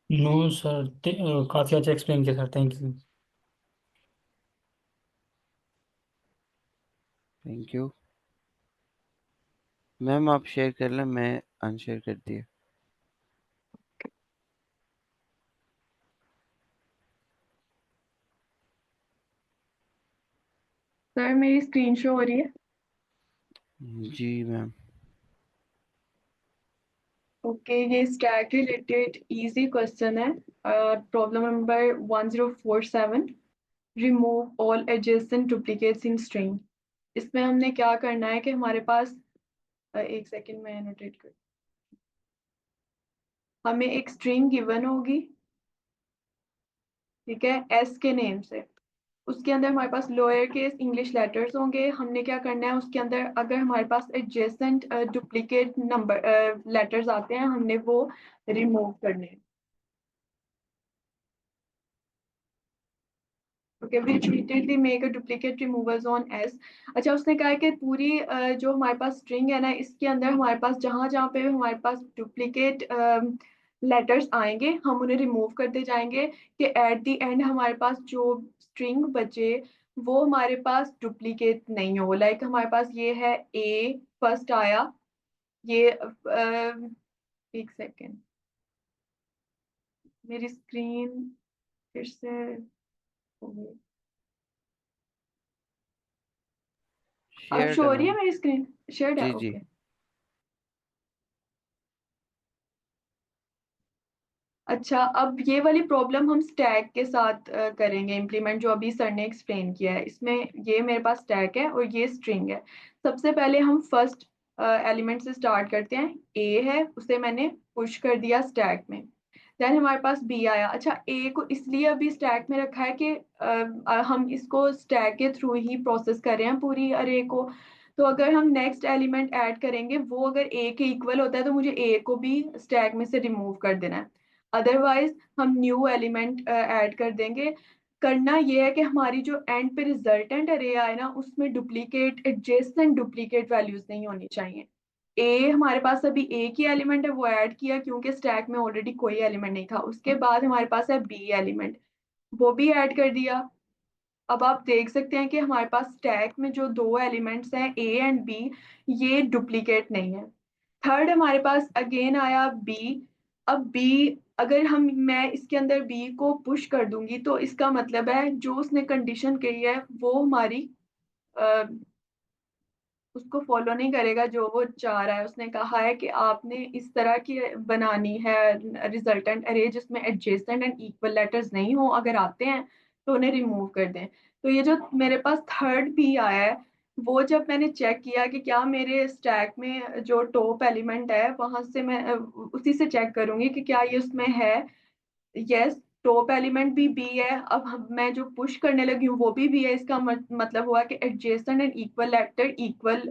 Speaker 2: नो सर, काफ़ी अच्छा एक्सप्लेन किया sir, thank you.
Speaker 1: Thank you. Ma'am आप शेयर कर लें, मैं अनशेयर कर दिया।
Speaker 4: सर मेरी स्क्रीन शो हो रही है?
Speaker 1: जी मैम।
Speaker 4: ओके, ये स्टैक रिलेटेड इजी क्वेश्चन है। Problem number 1047, remove all adjacent duplicates in string. इसमें हमने क्या करना है कि हमारे पास एक सेकंड में नोटेट कर, हमें एक स्ट्रिंग गिवन होगी, ठीक है, एस के नेम से। उसके अंदर हमारे पास लोअर केस इंग्लिश लेटर्स होंगे। हमने क्या करना है उसके अंदर, अगर हमारे पास एडजेसेंट डुप्लीकेट नंबर लेटर्स आते हैं, हमने वो रिमूव करने हैं। Okay, which repeatedly make a duplicate removals on s। अच्छा, उसने कहा है कि पूरी जो हमारे पास स्ट्रिंग है ना, इसके अंदर हमारे पास जहां जहां पे हमारे पास डुप्लीकेट लेटर्स आएंगे हम उन्हें रिमूव करते जाएंगे, कि एट द एंड हमारे पास जो स्ट्रिंग बचे वो हमारे पास डुप्लीकेट नहीं हो। लाइक हमारे पास ये है ए फर्स्ट आया, ये एक सेकेंड, मेरी स्क्रीन फिर से हो गई। अब
Speaker 1: शेयर्ड
Speaker 4: शो
Speaker 1: है
Speaker 4: हो रही है
Speaker 1: मैम।
Speaker 4: मेरी स्क्रीन? शेयर्ड है,
Speaker 1: जी जी।
Speaker 4: ओके। अच्छा, अब ये वाली प्रॉब्लम हम स्टैक के साथ करेंगे इम्प्लीमेंट, जो अभी सर ने एक्सप्लेन किया है। इसमें ये मेरे पास स्टैक है और ये स्ट्रिंग है। सबसे पहले हम फर्स्ट एलिमेंट से स्टार्ट करते हैं। ए है, उसे मैंने पुश कर दिया स्टैक में। देन हमारे पास बी आया। अच्छा, ए को इसलिए अभी स्टैक में रखा है कि हम इसको स्टैक के थ्रू ही प्रोसेस कर रहे हैं पूरी अरे को। तो अगर हम नेक्स्ट एलिमेंट ऐड करेंगे वो अगर ए के इक्वल होता है तो मुझे ए को भी स्टैक में से रिमूव कर देना है। अदरवाइज हम न्यू एलिमेंट ऐड कर देंगे। करना ये है कि हमारी जो एंड पे रिजल्टेंट अरे आए ना, उसमें डुप्लीकेट एडजेसेंट डुप्लीकेट वैल्यूज नहीं होनी चाहिए। ए हमारे पास अभी एक ही एलिमेंट है, वो ऐड किया क्योंकि स्टैक में ऑलरेडी कोई एलिमेंट नहीं था। उसके बाद हमारे पास है बी एलिमेंट, वो भी ऐड कर दिया। अब आप देख सकते हैं कि हमारे पास स्टैक में जो दो एलिमेंट्स हैं ए एंड बी, ये डुप्लीकेट नहीं है। थर्ड हमारे पास अगेन आया बी। अब बी, अगर मैं इसके अंदर बी को पुश कर दूंगी तो इसका मतलब है जो उसने कंडीशन कही है वो हमारी उसको फॉलो नहीं करेगा। जो वो चाह रहा है, उसने कहा है कि आपने इस तरह की बनानी है रिजल्टेंट अरे जिसमें एडजेसेंट एंड इक्वल लेटर्स नहीं हो, अगर आते हैं तो उन्हें रिमूव कर दें। तो ये जो मेरे पास थर्ड भी आया है, वो जब मैंने चेक किया कि क्या मेरे स्टैक में जो टॉप एलिमेंट है वहां से मैं उसी से चेक करूंगी कि क्या ये उसमें है। यस, टॉप एलिमेंट भी बी है। अब मैं जो पुश करने लगी हूँ वो भी बी है। इसका मतलब हुआ कि adjacent and equal vector equal,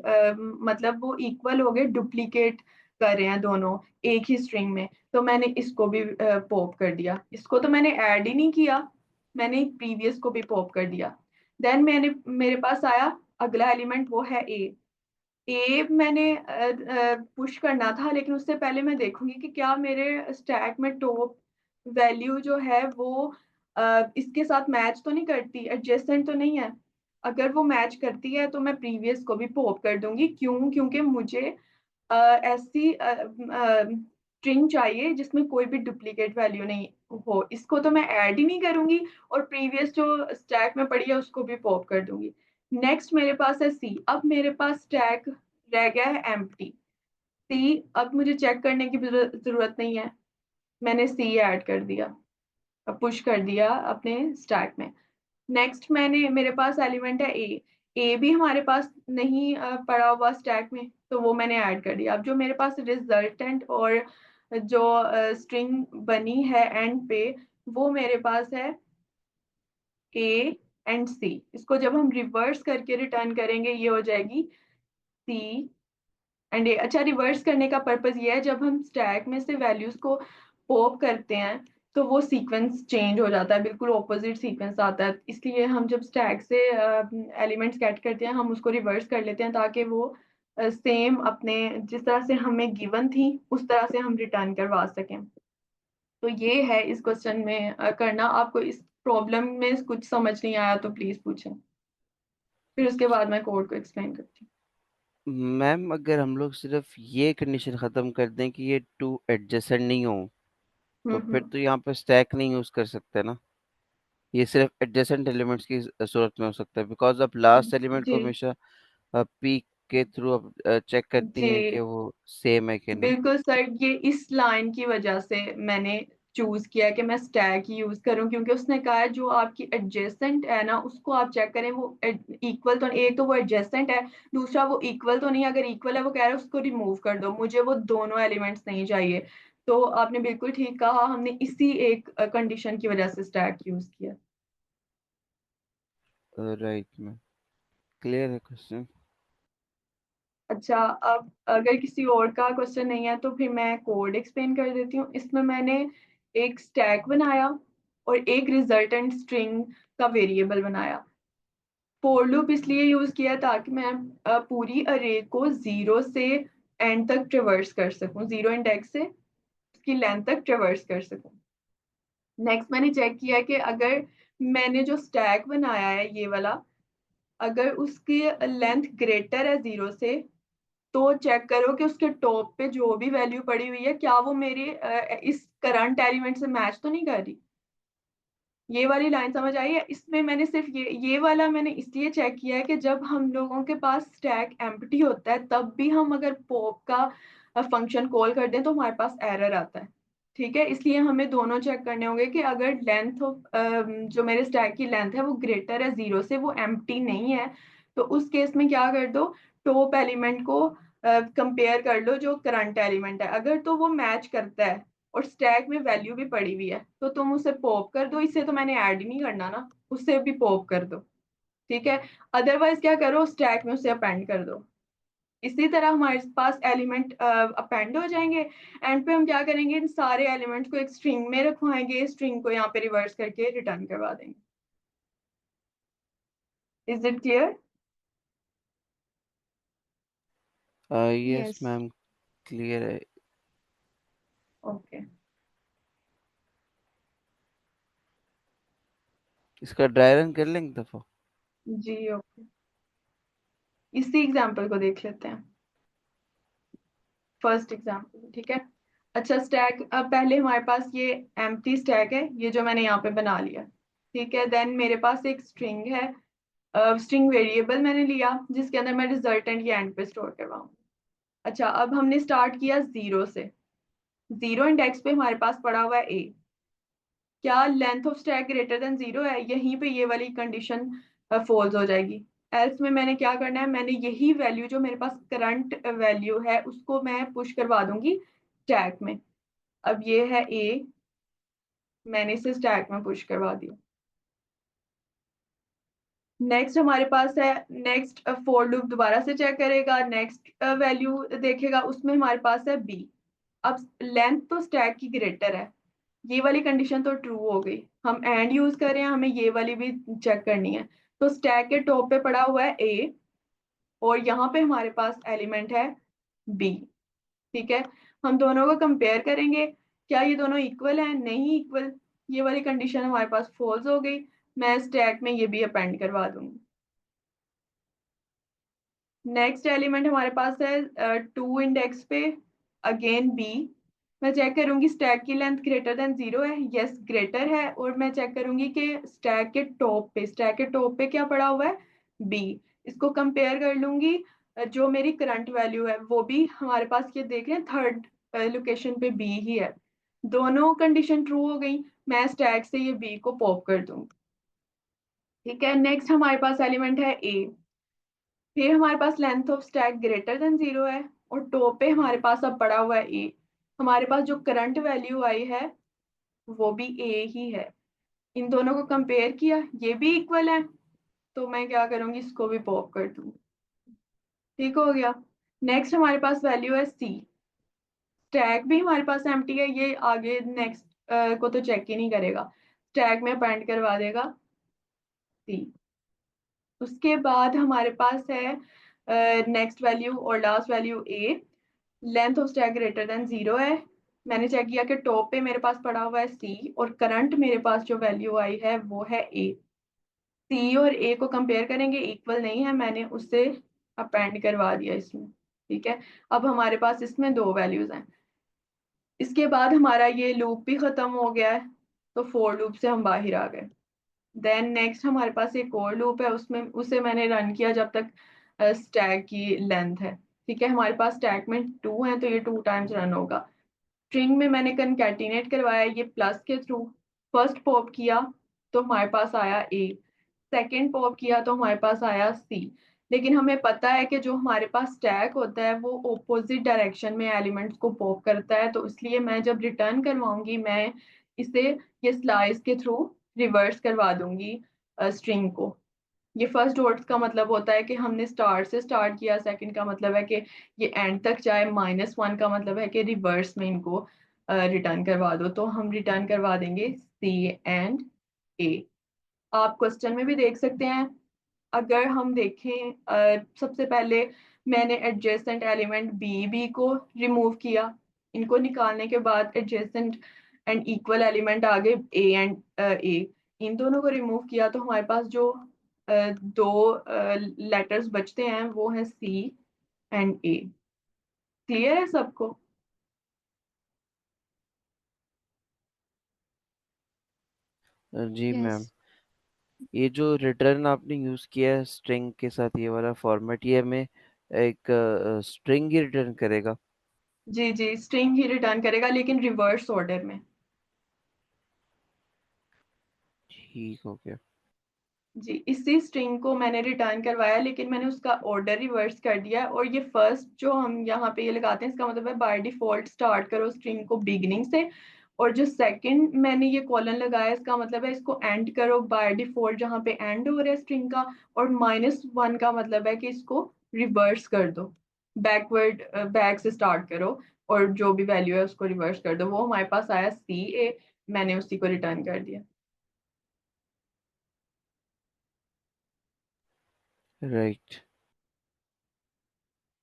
Speaker 4: मतलब वो इक्वल हो गए, डुप्लीकेट कर रहे हैं दोनों एक ही स्ट्रिंग में। तो मैंने इसको भी पॉप कर दिया। इसको तो मैंने ऐड ही नहीं किया, मैंने प्रीवियस को भी पॉप कर दिया। देन मेरे पास आया अगला एलिमेंट, वो है ए मैंने पुश करना था, लेकिन उससे पहले मैं देखूंगी कि क्या मेरे स्टैक में टॉप वैल्यू जो है वो इसके साथ मैच तो नहीं करती, एडजेसेंट तो नहीं है। अगर वो मैच करती है तो मैं प्रीवियस को भी पॉप कर दूंगी। क्यों? क्योंकि मुझे ऐसी स्ट्रिंग चाहिए जिसमें कोई भी डुप्लीकेट वैल्यू नहीं हो। इसको तो मैं ऐड ही नहीं करूंगी, और प्रीवियस जो स्टैक में पड़ी है उसको भी पॉप कर दूंगी। नेक्स्ट मेरे पास है सी। अब मेरे पास स्टैक रह गया है एम्प्टी। सी अब मुझे चेक करने की जरूरत नहीं है, मैंने सी ऐड कर दिया, पुश कर दिया अपने स्टैक में। नेक्स्ट मेरे पास एलिमेंट है ए। ए भी हमारे पास नहीं पड़ा हुआ स्टैक में, तो वो मैंने ऐड कर दिया। अब जो मेरे पास रिजल्टेंट और जो स्ट्रिंग बनी है एंड पे, वो मेरे पास है ए एंड सी। इसको जब हम रिवर्स करके रिटर्न करेंगे ये हो जाएगी सी एंड ए। अच्छा, रिवर्स करने का पर्पस ये है, जब हम स्टैक में से वैल्यूज को पॉप करते हैं तो वो सीक्वेंस चेंज हो जाता है, बिल्कुल ऑपोजिट सीक्वेंस आता है। इसलिए हम जब स्टैक से एलिमेंट्स गेट करते हैं हम उसको रिवर्स कर लेते हैं, ताकि वो सेम अपने जिस तरह से हमें गिवन थी उस तरह से हम रिटर्न करवा सकें। तो ये है इस क्वेश्चन में करना। आपको इस प्रॉब्लम में कुछ समझ नहीं आया तो प्लीज पूछें, फिर उसके बाद मैं कोड को एक्सप्लेन करती
Speaker 1: मैम अगर हम लोग सिर्फ ये कंडीशन खत्म कर दें कि ये टू एडजेसेंट नहीं हो,
Speaker 4: हूँ।
Speaker 1: तो फिर तो यहाँ पे स्टैक नहीं यूज कर सकते ना। ये सिर्फ एडजेसेंट एलिमेंट्स की सूरत में हो सकता है, बिकॉज आप लास्ट एलिमेंट को
Speaker 4: जी
Speaker 1: हमेशा पी के थ्रू आप चेक करती हैं कि
Speaker 4: जी
Speaker 1: वो सेम है कि नहीं।
Speaker 4: बिल्कुल सर, ये इस लाइन की वजह से मैंने चूज किया कि मैं स्टैक ही यूज करूं, क्योंकि उसने कहा है जो आपकी एडजेसेंट है ना उसको आप चेक करें, वो इक्वल तो, एक तो वो एडजेसेंट है, दूसरा वो इक्वल तो नहीं। अगर इक्वल है वो कह रहा है उसको रिमूव कर दो, मुझे वो दोनों एलिमेंट्स नहीं चाहिए। तो आपने बिल्कुल ठीक कहा, हमने इसी एक कंडीशन की वजह से स्टैक यूज किया।
Speaker 1: राइट मैम, क्लियर है क्वेश्चन।
Speaker 4: अच्छा, अब अगर किसी और का क्वेश्चन नहीं है तो फिर मैं कोड एक्सप्लेन कर देती हूँ। इसमें मैंने एक स्टैक बनाया और एक रिजल्टेंट स्ट्रिंग का वेरिएबल बनाया। फॉर लूप इसलिए यूज किया ताकि मैं पूरी अरे को जीरो से एंड तक ट्रेवर्स कर सकूं, जीरो इंडेक्स से उसकी लेंथ तक ट्रेवर्स कर सकूं। नेक्स्ट मैंने चेक किया कि अगर मैंने जो स्टैक बनाया है ये वाला, अगर उसकी लेंथ ग्रेटर है जीरो से, तो चेक करो कि उसके टॉप पे जो भी वैल्यू पड़ी हुई है क्या वो मेरे इस करंट एलिमेंट से मैच तो नहीं कर रही। ये वाली लाइन समझ आई है? इसमें मैंने सिर्फ ये वाला मैंने इसलिए चेक किया है कि जब हम लोगों के पास स्टैक एम्प्टी होता है तब भी हम अगर पॉप का फंक्शन कॉल कर दें तो हमारे पास एरर आता है। ठीक है, इसलिए हमें दोनों चेक करने होंगे कि अगर लेंथ ऑफ जो मेरे स्टैक की लेंथ है वो ग्रेटर है जीरो से, वो एम्प्टी नहीं है, तो उस केस में क्या कर दो, टॉप एलिमेंट को कंपेयर कर लो जो करंट एलिमेंट है। अगर तो वो मैच करता है और स्टैक में वैल्यू भी पड़ी हुई है तो तुम उसे पॉप कर दो। इसे तो मैंने ऐड ही नहीं करना ना, उससे भी पॉप कर दो। ठीक है, अदरवाइज क्या करो, स्टैक में उसे अपेंड कर दो। इसी तरह हमारे पास एलिमेंट अपेंड हो जाएंगे। एंड पे हम क्या करेंगे, इन सारे एलिमेंट्स को एक स्ट्रिंग में रखवाएंगे, स्ट्रिंग को यहाँ पे रिवर्स करके रिटर्न करवा देंगे। Is it clear?
Speaker 1: Yes
Speaker 3: Yes.
Speaker 1: Ma'am, clear है।
Speaker 4: ओके।
Speaker 1: इसका ड्राई रन कर लेंगे दफा।
Speaker 4: जी ओके, इसी एग्जाम्पल को देख लेते हैं, फर्स्ट एग्जाम्पल। ठीक है, अच्छा स्टैक, अब पहले हमारे पास ये एम्प्टी स्टैक है, ये जो मैंने यहाँ पे बना लिया। ठीक है, देन मेरे पास एक स्ट्रिंग है, स्ट्रिंग वेरिएबल मैंने लिया जिसके अंदर मैं रिजल्टेंट ये एंड पे स्टोर करवाऊँ। अच्छा, अब हमने स्टार्ट किया जीरो से, जीरो इंडेक्स पे हमारे पास पड़ा हुआ है ए। क्या length of stack greater than zero है? यहीं पे ये वाली कंडीशन फॉल्स हो जाएगी। एल्स में मैंने क्या करना है, मैंने यही वैल्यू जो मेरे पास करंट वैल्यू है उसको मैं पुश करवा दूंगी स्टैक में। अब ये है ए, मैंने इसे स्टैक में पुश करवा दिया। नेक्स्ट हमारे पास है, नेक्स्ट फोर लूप दोबारा से चेक करेगा, नेक्स्ट वैल्यू देखेगा, उसमें हमारे पास है बी। अब लेंथ तो स्टैक की ग्रेटर है, ये वाली कंडीशन तो ट्रू हो गई। हम एंड यूज कर रहे हैं, हमें ये वाली भी चेक करनी है। तो स्टैक के टॉप पे पड़ा हुआ है ए, और यहाँ पे हमारे पास एलिमेंट है बी। ठीक है, हम दोनों को कंपेयर करेंगे, क्या ये दोनों इक्वल हैं? नहीं इक्वल, ये वाली कंडीशन हमारे पास फॉल्स हो गई। मैं स्टैक में ये भी अपेंड करवा दूंगी। नेक्स्ट एलिमेंट हमारे पास है 2 इंडेक्स पे, अगेन बी। मैं चेक करूंगी स्टैक की लेंथ ग्रेटर देन 0 है, यस ग्रेटर है। और मैं चेक करूंगी कि स्टैक के टॉप पे क्या पड़ा हुआ है? बी। इसको कंपेयर कर लूंगी, जो मेरी करंट वैल्यू है वो भी हमारे पास, ये देख रहे हैं थर्ड लोकेशन पे बी ही है। दोनों कंडीशन ट्रू हो गई, मैं स्टैक से ये बी को पॉप कर दूंगी। ठीक है, नेक्स्ट हमारे पास एलिमेंट है ए। फिर हमारे पास length of stack greater than 0 है, और टॉप पे हमारे पास अब पड़ा हुआ है ए। हमारे पास जो करंट वैल्यू आई है वो भी ए ही है। इन दोनों को कंपेयर किया, ये भी इक्वल है, तो मैं क्या करूंगी, इसको भी पॉप कर दूंगी। ठीक हो गया। नेक्स्ट हमारे पास वैल्यू है सी। स्टैक भी हमारे पास एम्प्टी है, ये आगे नेक्स्ट को तो चेक ही नहीं करेगा, स्टैक में अपेंड करवा देगा सी। उसके बाद हमारे पास है नेक्स्ट वैल्यू और last value A. Length of stack greater than 0 है। मैंने चेक किया कि टॉप पे मेरे पास पड़ा हुआ है सी, और करंट मेरे पास जो वैल्यू आई है वो है ए। सी और ए को कंपेयर करेंगे, इक्वल नहीं है, मैंने उससे अपेंड करवा दिया इसमें। ठीक है, अब हमारे पास इसमें दो वैल्यूज हैं। इसके बाद हमारा ये लूप भी खत्म हो गया है, तो फोर लूप से हम बाहर आ गए। देन नेक्स्ट हमारे पास एक और लूप है, उसमें उसे मैंने रन किया जब तक स्टैक की लेंथ है। ठीक है, हमारे पास स्टैक में 2 है, तो ये 2 टाइम्स रन होगा। स्ट्रिंग में मैंने कंकैटिनेट करवाया ये प्लस के थ्रू। फर्स्ट पॉप किया तो हमारे पास आया ए, सेकंड पॉप किया तो हमारे पास आया सी। लेकिन हमें पता है कि जो हमारे पास स्टैक होता है वो ऑपोजिट डायरेक्शन में एलिमेंट्स को पॉप करता है, तो इसलिए मैं जब रिटर्न करवाऊंगी, मैं इसे ये स्लाइस के थ्रू रिवर्स करवा दूंगी स्ट्रिंग को। ये फर्स्ट डॉट्स का मतलब होता है कि हमने स्टार से स्टार्ट किया, सेकंड का मतलब है कि ये एंड तक जाए, -1 का मतलब है कि रिवर्स में इनको रिटर्न करवा दो। तो हम रिटर्न करवा देंगे सी एंड ए। आप क्वेश्चन में भी देख सकते हैं। अगर हम देखें, सबसे पहले मैंने एडजेसेंट एलिमेंट बी को रिमूव किया। इनको निकालने के बाद एडजेसेंट एंड इक्वल एलिमेंट आ गए ए एंड ए। इन दोनों को रिमूव किया तो हमारे पास जो दो लेटर्स बचते हैं वो है सी एंड ए। क्लियर है सबको?
Speaker 1: जी
Speaker 3: यस।
Speaker 1: मैम, ये जो रिटर्न आपने यूज किया है स्ट्रिंग के साथ, ये वाला फॉर्मेट, ये हमें एक स्ट्रिंग ही रिटर्न करेगा?
Speaker 4: जी जी, स्ट्रिंग ही रिटर्न करेगा, लेकिन रिवर्स ऑर्डर में।
Speaker 1: ठीक हो गया।
Speaker 4: जी, इसी स्ट्रिंग को मैंने रिटर्न करवाया, लेकिन मैंने उसका ऑर्डर रिवर्स कर दिया। और ये फर्स्ट जो हम यहाँ पे ये लगाते हैं, इसका मतलब है बाय डिफॉल्ट स्टार्ट करो स्ट्रिंग को बिगिनिंग से। और जो सेकंड मैंने ये कॉलन लगाया, इसका मतलब है इसको एंड करो बाय डिफॉल्ट जहाँ पे एंड हो रहा है स्ट्रिंग का। और -1 का मतलब है कि इसको रिवर्स कर दो, बैकवर्ड बैक से स्टार्ट करो, और जो भी वैल्यू है उसको रिवर्स कर दो। वो हमारे पास आया सी ए, मैंने उसी को रिटर्न कर दिया।
Speaker 1: राइट।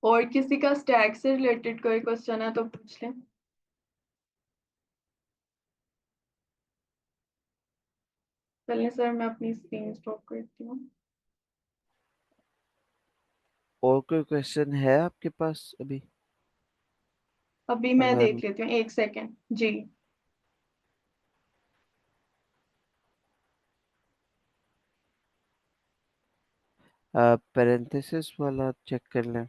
Speaker 4: और किसी का स्टैक से रिलेटेड कोई क्वेश्चन है तो पूछ लें। चलिए सर, मैं अपनी स्क्रीन स्टॉप करती हूँ।
Speaker 1: और कोई क्वेश्चन है आपके पास अभी?
Speaker 4: अभी मैं
Speaker 1: अगर
Speaker 4: देख लेती हूँ, एक सेकेंड जी।
Speaker 1: पैरेंथेसिस वाला चेक कर लें।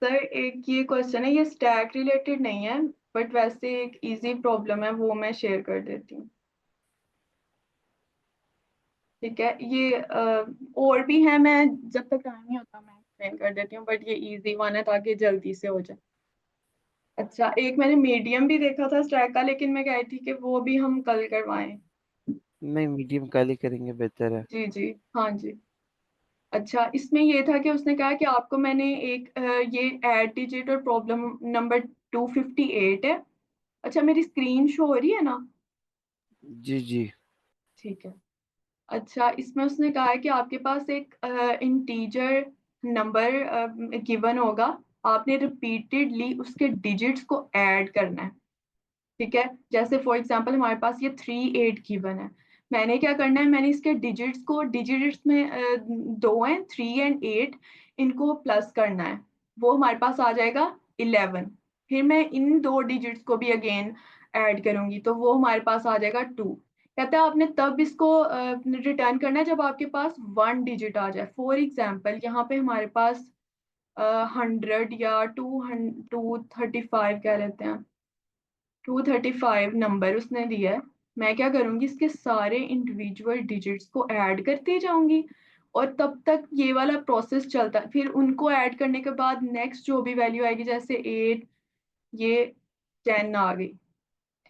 Speaker 4: सर एक ये क्वेश्चन है, ये स्टैक रिलेटेड नहीं है, बट वैसे एक इजी प्रॉब्लम है, वो मैं शेयर कर देती हूँ। ठीक है, ये और भी है, मैं जब तक टाइम नहीं होता मैं एक्सप्लेन कर देती हूँ, बट ये इजी वन है ताकि जल्दी से हो जाए। अच्छा, एक मैंने मीडियम भी देखा था स्टैक का, लेकिन मैं कही थी कि वो भी हम कल करवाएं।
Speaker 1: नहीं, मीडियम काली करेंगे, बेहतर है।
Speaker 4: जी जी, हाँ जी। अच्छा, इसमें ये था कि उसने कहा कि आपको मैंने एक ये ऐड डिजिट और प्रॉब्लम नंबर 258 है। अच्छा, मेरी स्क्रीन शो हो रही है ना?
Speaker 1: जी जी।
Speaker 4: ठीक है। अच्छा, इसमें उसने कहा है कि आपके पास एक इंटीजर नंबर गिवन होगा, आपने रिपीटेडली उसके डिजिट्स को ऐड करना है। ठीक है, जैसे फॉर एग्जांपल हमारे पास ये 38 गिवन है। मैंने क्या करना है, मैंने इसके डिजिट्स को, डिजिट्स में दो हैं, 3 और 8, इनको प्लस करना है। वो हमारे पास आ जाएगा 11। फिर मैं इन दो डिजिट्स को भी अगेन ऐड करूंगी, तो वो हमारे पास आ जाएगा 2। कहता है आपने तब इसको रिटर्न करना है जब आपके पास 1 डिजिट आ जाए। फॉर एग्जाम्पल यहाँ पे हमारे पास 100 या 235 कह लेते हैं, 235 नंबर उसने दिया है। मैं क्या करूंगी, इसके सारे इंडिविजुअल डिजिट्स को ऐड करती जाऊंगी, और तब तक ये वाला प्रोसेस चलता है। फिर उनको ऐड करने के बाद नेक्स्ट जो भी वैल्यू आएगी, जैसे 8, ये 10 आ गई।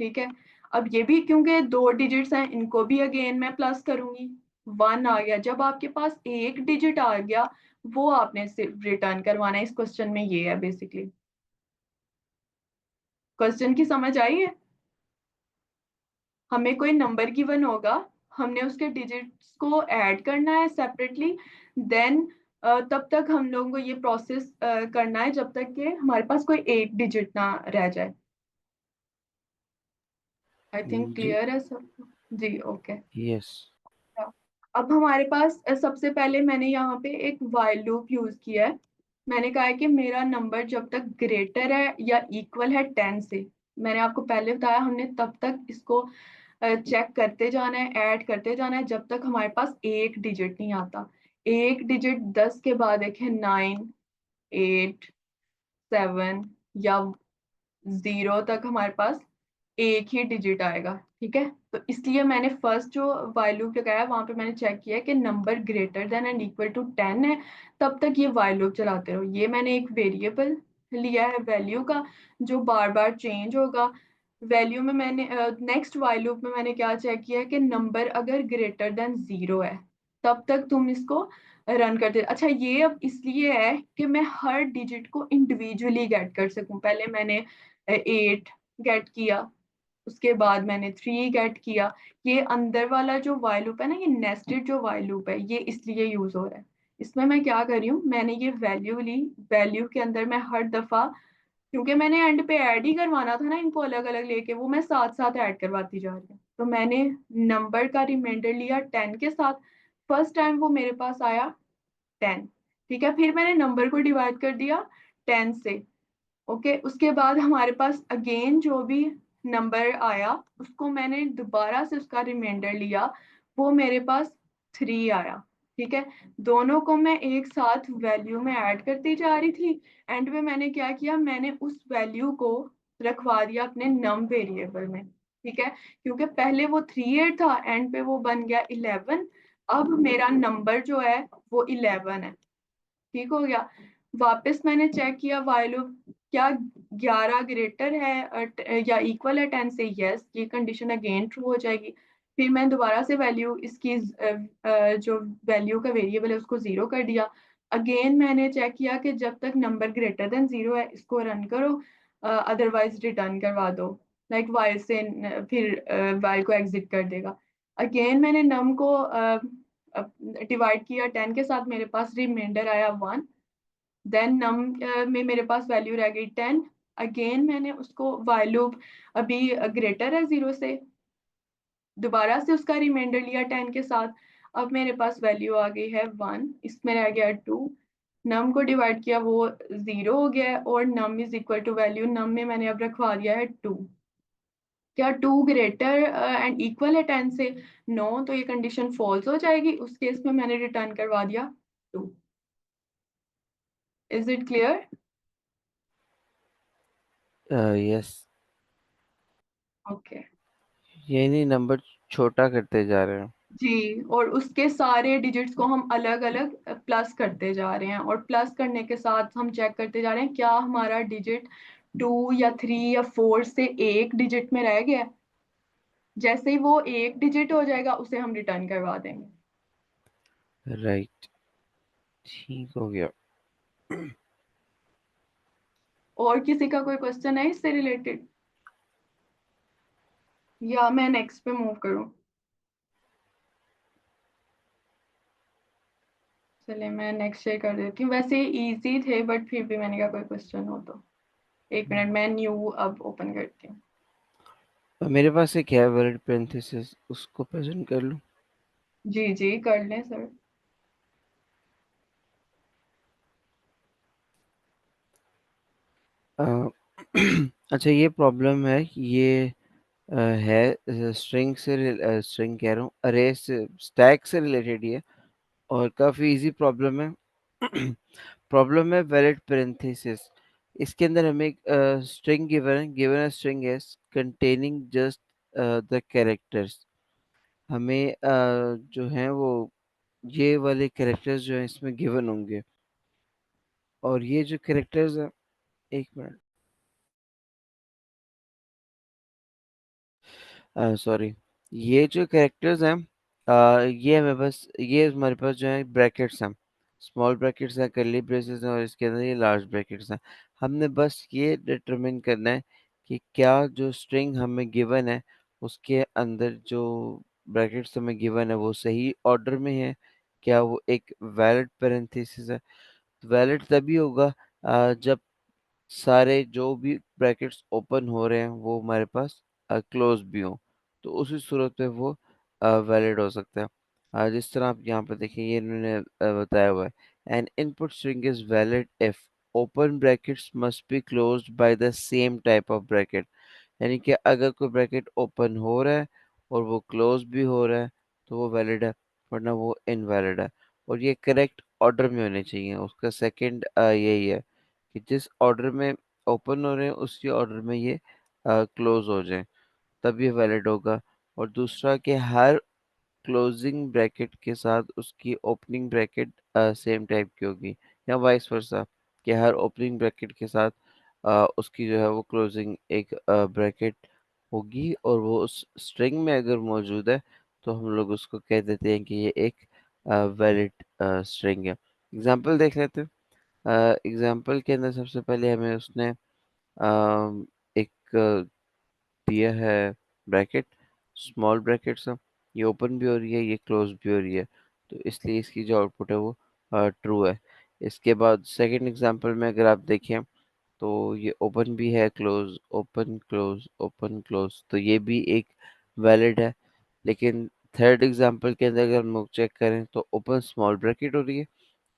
Speaker 4: ठीक है, अब ये भी क्योंकि दो डिजिट्स हैं, इनको भी अगेन मैं प्लस करूंगी। 1 आ गया। जब आपके पास एक डिजिट आ गया, वो आपने सिर्फ रिटर्न करवाना है। इस क्वेश्चन में ये है बेसिकली। क्वेश्चन की समझ आई है? हमें कोई नंबर गिवन होगा, हमने उसके डिजिट्स को ऐड करना है सेपरेटली, देन तब तक हम लोगों को ये प्रोसेस करना है जब तक कि हमारे पास कोई एक डिजिट ना रह जाए। I think
Speaker 1: ji.
Speaker 4: क्लियर है सब। जी, ओके।
Speaker 1: यस।
Speaker 4: अब हमारे पास सबसे पहले मैंने यहाँ पे एक while लूप यूज किया है। मैंने कहा है कि मेरा नंबर जब तक ग्रेटर है या इक्वल है 10 से, मैंने आपको पहले बताया, हमने तब तक इसको चेक करते जाना है, ऐड करते जाना है, जब तक हमारे पास एक डिजिट नहीं आता। एक डिजिट 10 के बाद देखें, 9, 8, 7 या 0 तक हमारे पास एक ही डिजिट आएगा। ठीक है, तो इसलिए मैंने फर्स्ट जो while लूप लगाया, वहां पे मैंने चेक किया कि number greater than and equal to 10 है, तब तक ये while लूप चलाते रहो। ये मैंने एक वेरिएबल लिया है वैल्यू का, जो बार बार चेंज होगा। वैल्यू में मैंने नेक्स्ट while लूप में मैंने क्या चेक किया कि नंबर अगर ग्रेटर देन 0 है, तब तक तुम इसको रन करते। अच्छा, ये अब इसलिए है कि मैं हर डिजिट को इंडिविजुअली गेट कर सकूं। पहले मैंने 8 गेट किया, उसके बाद मैंने 3 गेट किया। ये अंदर वाला जो while लूप है ना, ये नेस्टेड जो while लूप है, ये इसलिए यूज हो रहा है। इसमें मैं क्या कर रही हूँ, मैंने ये वैल्यू ली, वैल्यू के अंदर मैं हर दफा, क्योंकि मैंने एंड पे ऐड ही करवाना था ना इनको अलग अलग लेके, वो मैं साथ साथ ऐड करवाती जा रही हूँ। तो मैंने नंबर का रिमाइंडर लिया 10 के साथ। फर्स्ट टाइम वो मेरे पास आया 10। ठीक है, फिर मैंने नंबर को डिवाइड कर दिया 10 से। ओके, उसके बाद हमारे पास अगेन जो भी नंबर आया, उसको मैंने दोबारा से उसका रिमाइंडर लिया, वो मेरे पास 3 आया। ठीक है, दोनों को मैं एक साथ वैल्यू में ऐड करती जा रही थी। एंड में मैंने क्या किया, मैंने उस वैल्यू को रखवा दिया अपने नम वेरिएबल में। ठीक है, क्योंकि पहले वो 38 था, एंड पे वो बन गया 11। अब मेरा नंबर जो है वो 11 है। ठीक हो गया। वापस मैंने चेक किया while लूप, क्या 11 ग्रेटर है या इक्वल है 10 से? यस, ये कंडीशन अगेन ट्रू हो जाएगी। फिर मैं दोबारा से वैल्यू इसकी जो वैल्यू का वेरिएबल है उसको 0 कर दिया। अगेन मैंने चेक किया कि जब तक नंबर ग्रेटर देन 0 है, इसको रन करो, अदरवाइज रिटर्न करवा दो। लाइक वाइल से फिर वाइल को एग्जिट कर देगा। अगेन मैंने नम को डिवाइड किया 10 के साथ, मेरे पास रिमाइंडर आया 1। देन नम में मेरे पास वैल्यू रह गई 10। अगेन मैंने उसको while लूप अभी ग्रेटर है 0 से, दोबारा से उसका रिमाइंडर लिया 10 के साथ। अब मेरे पास वैल्यू आ गई है 1, इसमें रह गया 2। नम को डिवाइड किया, वो 0 हो गया है, और num is equal to value, num में मैंने अब रखवा दिया है 2। क्या 2 ग्रेटर एंड इक्वल है 10 से? नो, तो ये कंडीशन फॉल्स हो जाएगी। उस केस में मैंने रिटर्न करवा दिया 2। Is it clear?
Speaker 1: Yes.
Speaker 4: Okay.
Speaker 1: ये नहीं, नंबर छोटा करते जा रहे हैं।
Speaker 4: जी, और उसके सारे डिजिट्स को हम अलग अलग प्लस करते जा रहे हैं, और प्लस करने के साथ हम चेक करते जा रहे हैं क्या हमारा डिजिट 2 या 3 या 4 से एक डिजिट में रह गया है। जैसे ही वो एक डिजिट हो जाएगा उसे हम रिटर्न करवा देंगे।
Speaker 1: राइट, ठीक हो गया।
Speaker 4: और किसी का कोई क्वेश्चन है इससे रिलेटेड, या मैं नेक्स्ट पे मूव करूं? चलिए मैं नेक्स्ट शेयर कर देती हूँ। वैसे इजी थे बट फिर भी मैंने कहा कोई क्वेश्चन हो तो। एक मिनट, मैं न्यू अब ओपन करती हूँ।
Speaker 1: मेरे पास एक है वर्ड पेरेंथेसिस, उसको प्रेजेंट कर लूं?
Speaker 4: जी जी, कर लें सर।
Speaker 1: अ, अच्छा, ये प्रॉब्लम है, ये है स्ट्रिंग से, स्ट्रिंग कह रहा हूँ, अरे से, स्टैक से रिलेटेड ये, और काफ़ी इजी प्रॉब्लम है। प्रॉब्लम है वैलिड पेरेंथेसिस। इसके अंदर हमें एक स्ट्रिंग गिवन अ स्ट्रिंग है कंटेनिंग जस्ट द कैरेक्टर्स। हमें जो है वो ये वाले कैरेक्टर्स जो हैं इसमें गिवन होंगे, और ये जो कैरेक्टर्स हैं, एक मिनट, सॉरी, ये जो कैरेक्टर्स हैं, ये हमें बस, ये हमारे पास जो है ब्रैकेट्स हैं, स्मॉल ब्रैकेट्स हैं, कर्ली ब्रेसेस हैं, और इसके अंदर ये लार्ज ब्रैकेट्स हैं। हमने बस ये डिटरमिन करना है कि क्या जो स्ट्रिंग हमें गिवन है उसके अंदर जो ब्रैकेट्स हमें गिवन है वो सही ऑर्डर में है, क्या वो एक वैलिड पैरेंथेसिस है। वैलिड तभी होगा जब सारे जो भी ब्रैकेट्स ओपन हो रहे हैं वो हमारे पास क्लोज भी हों, तो उसी सूरत में वो वैलिड हो सकता है। जिस तरह आप यहाँ पे देखिए, ये इन्होंने बताया हुआ है, N input string is valid if open brackets must be closed by the same type of bracket. यानी कि अगर कोई ब्रैकेट ओपन हो रहा है और वो क्लोज भी हो रहा है तो वो वैलिड है, वरना वो इनवैलिड है। और ये करेक्ट ऑर्डर में होने चाहिए। उसका सेकंड यही है कि जिस ऑर्डर में ओपन हो रहे हैं उसी ऑर्डर में ये क्लोज हो जाए, तब ये वैलिड होगा। और दूसरा कि हर क्लोजिंग ब्रैकेट के साथ उसकी ओपनिंग ब्रैकेट सेम टाइप की होगी, या वाइस वर्सा, कि हर ओपनिंग ब्रैकेट के साथ उसकी जो है वो क्लोजिंग एक ब्रैकेट होगी, और वो उस स्ट्रिंग में अगर मौजूद है तो हम लोग उसको कह देते हैं कि ये एक वैलिड स्ट्रिंग है। एग्जाम्पल देख लेते हैं। एग्जाम्पल के अंदर सबसे पहले हमें उसने एक दिया है ब्रैकेट, स्मॉल ब्रैकेट्स है, ये ओपन भी हो रही है, ये क्लोज भी हो रही है, तो इसलिए इसकी जो आउटपुट है वो ट्रू है। इसके बाद सेकंड एग्जांपल में अगर आप देखें तो ये ओपन भी है, close open close open close, तो ये भी एक वैलिड है। लेकिन थर्ड एग्जांपल के अंदर अगर हम लोग चेक करें तो ओपन स्मॉल ब्रैकेट हो रही है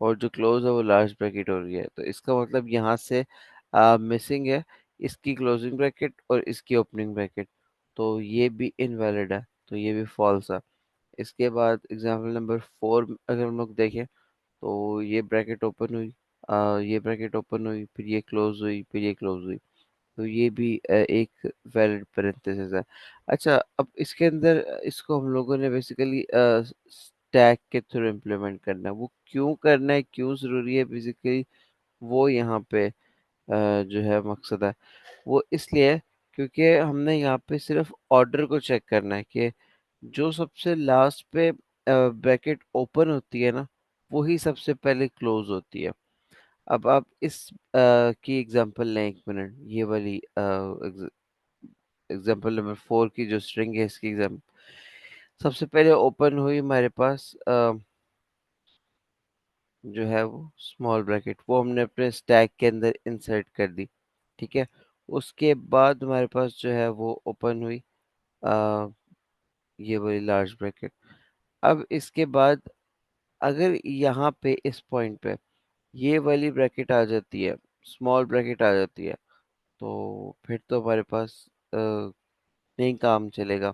Speaker 1: और जो क्लोज है वो लार्ज ब्रैकेट हो रही है, तो इसका मतलब यहाँ से मिसिंग है इसकी क्लोजिंग ब्रैकेट और इसकी ओपनिंग ब्रैकेट, तो ये भी इनवैलिड है, तो ये भी फॉल्स है। इसके बाद एग्जांपल नंबर 4 अगर हम लोग देखें तो ये ब्रैकेट ओपन हुई, ये ब्रैकेट ओपन हुई, फिर ये क्लोज हुई, फिर ये क्लोज हुई, तो ये भी एक वैलिड पैरेंथेसिस है। अच्छा, अब इसके अंदर इसको हम लोगों ने बेसिकली स्टैक के थ्रू इम्प्लीमेंट करना है। वो क्यों करना है, क्यों ज़रूरी है बेसिकली, वो यहाँ पे जो है मकसद है। वो इसलिए है क्योंकि हमने यहाँ पे सिर्फ ऑर्डर को चेक करना है कि जो सबसे लास्ट पे ब्रैकेट ओपन होती है ना, वही सबसे पहले क्लोज होती है। अब आप इस की एग्जांपल लें, एक मिनट, ये वाली एग्जांपल नंबर 4 की जो स्ट्रिंग है इसकी एग्जांपल सबसे पहले ओपन हुई हमारे पास जो है वो स्मॉल ब्रैकेट, वो हमने अपने स्टैक के अंदर इंसर्ट कर दी, ठीक है। उसके बाद हमारे पास जो है वो ओपन हुई आ, ये वाली लार्ज ब्रैकेट। अब इसके बाद अगर यहाँ पे इस पॉइंट पे ये वाली ब्रैकेट आ जाती है, स्मॉल ब्रैकेट आ जाती है, तो फिर तो हमारे पास नहीं काम चलेगा,